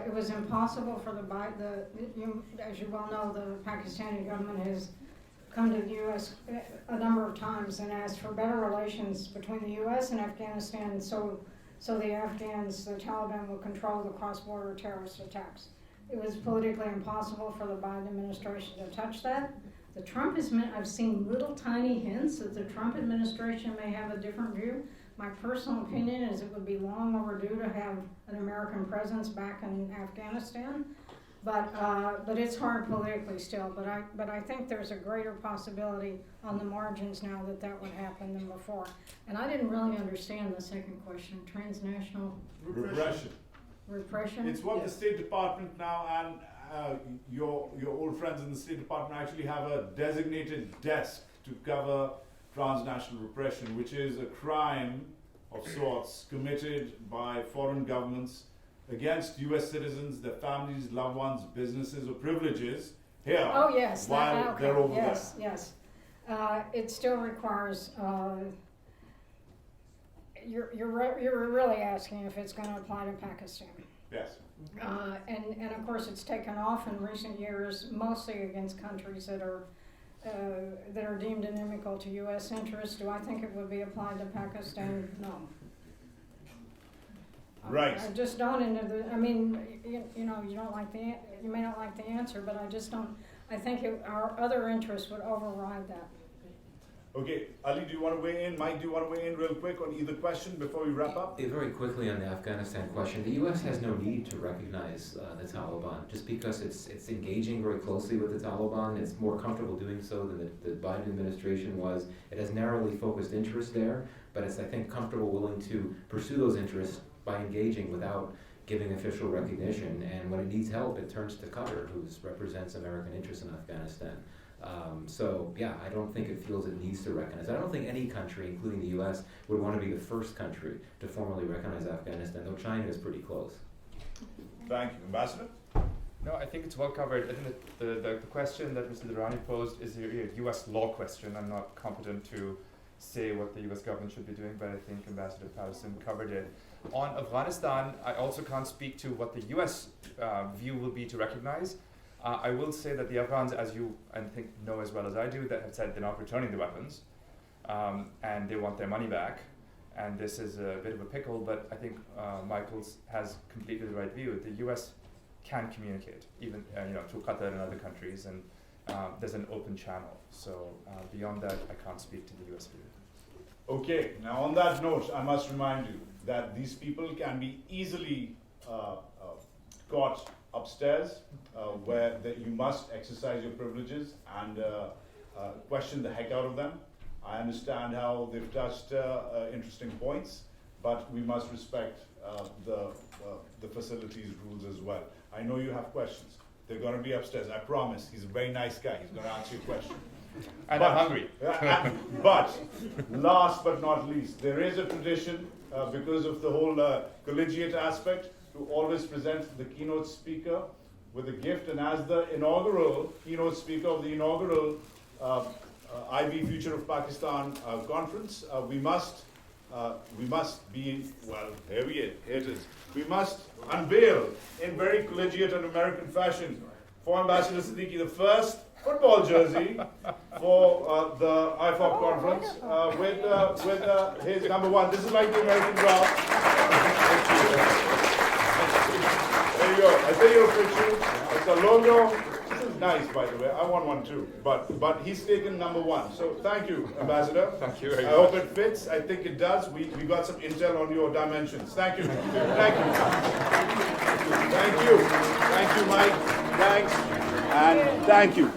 It was impossible for as you well know, the Pakistani government has come to the U.S. a number of times and asked for better relations between the U.S. and Afghanistan, so the Afghans, the Taliban, will control the cross-border terrorist attacks. It was politically impossible for the Biden administration to touch that. I've seen little tiny hints that the Trump administration may have a different view. My personal opinion is it would be long overdue to have an American presence back in Afghanistan, but it's hard politically still. But I think there's a greater possibility on the margins now that would happen than before. And I didn't really understand the second question. Transnational repression. It's what the State Department now and your old friends in the State Department actually have a designated desk to cover transnational repression, which is a crime of sorts committed by foreign governments against US citizens, their families, loved ones, businesses, or privileges here Oh, yes. while okay. they're over yes, Yes, it still requires, you're really asking if it's going to apply to Pakistan. there. Yes. And of course, it's taken off in recent years, mostly against countries that are deemed inimical to U.S. interests. Do I think it would be applied to Pakistan? No. Right. I just don't. I mean, you know, you may not like the answer, but I just don't. I think our other interests would override that. Okay, Ali, do you want to weigh in? Mike, do you want to weigh in real quick on either question before we wrap up? Very quickly on the Afghanistan question, the U.S. has no need to recognize the Taliban. Just because it's engaging very closely with the Taliban, it's more comfortable doing so than the Biden administration was. It has narrowly focused interests there, but it's, I think, comfortable, willing to pursue those interests by engaging without giving official recognition. And when it needs help, it turns to Qatar, who represents American interests in Afghanistan. So yeah, I don't think it feels it needs to recognize. I don't think any country, including the U.S., would want to be the first country to formally recognize Afghanistan, though China is pretty close. Thank you. Ambassador? No, I think it's well covered. I think the question that Mr. Durrani posed is a U.S. law question. I'm not competent to say what the U.S. government should be doing, but I think Ambassador Patterson covered it. On Afghanistan, I also can't speak to what the U.S. View will be to recognize. I will say that the Afghans, as you I think know as well as I do, that have said they're not returning the weapons, and they want their money back. And this is a bit of a pickle, but I think Michaels has completely the right view. The U.S. can communicate, even through Qatar and other countries, and there's an open channel. So beyond that, I can't speak to the U.S. view. Okay, now on that note, I must remind you that these people can be easily caught upstairs, where you must exercise your privileges and question the heck out of them. I understand how they've touched interesting points, but we must respect the facilities rules as well. I know you have questions. They're going to be upstairs, I promise. He's a very nice guy. He's going to answer your question. And I'm hungry. But last but not least, there is a tradition, because of the whole collegiate aspect, to always present the keynote speaker with a gift. And as the inaugural keynote speaker of the inaugural IB Future of Pakistan conference, we must be, well, here it is. We must unveil in very collegiate and American fashion for Ambassador Siddiqui the first football jersey for the IFOP conference with his number one. This is like the American draft. There you go. I say your picture. It's a logo. This is nice, by the way. I want one too. But he's taken number one. So thank you, Ambassador. Thank you very I hope it fits. I think it does. We got some intel on your dimensions. Thank you. Thank you. Thank you. Thank you, Mike. Thanks. And thank you.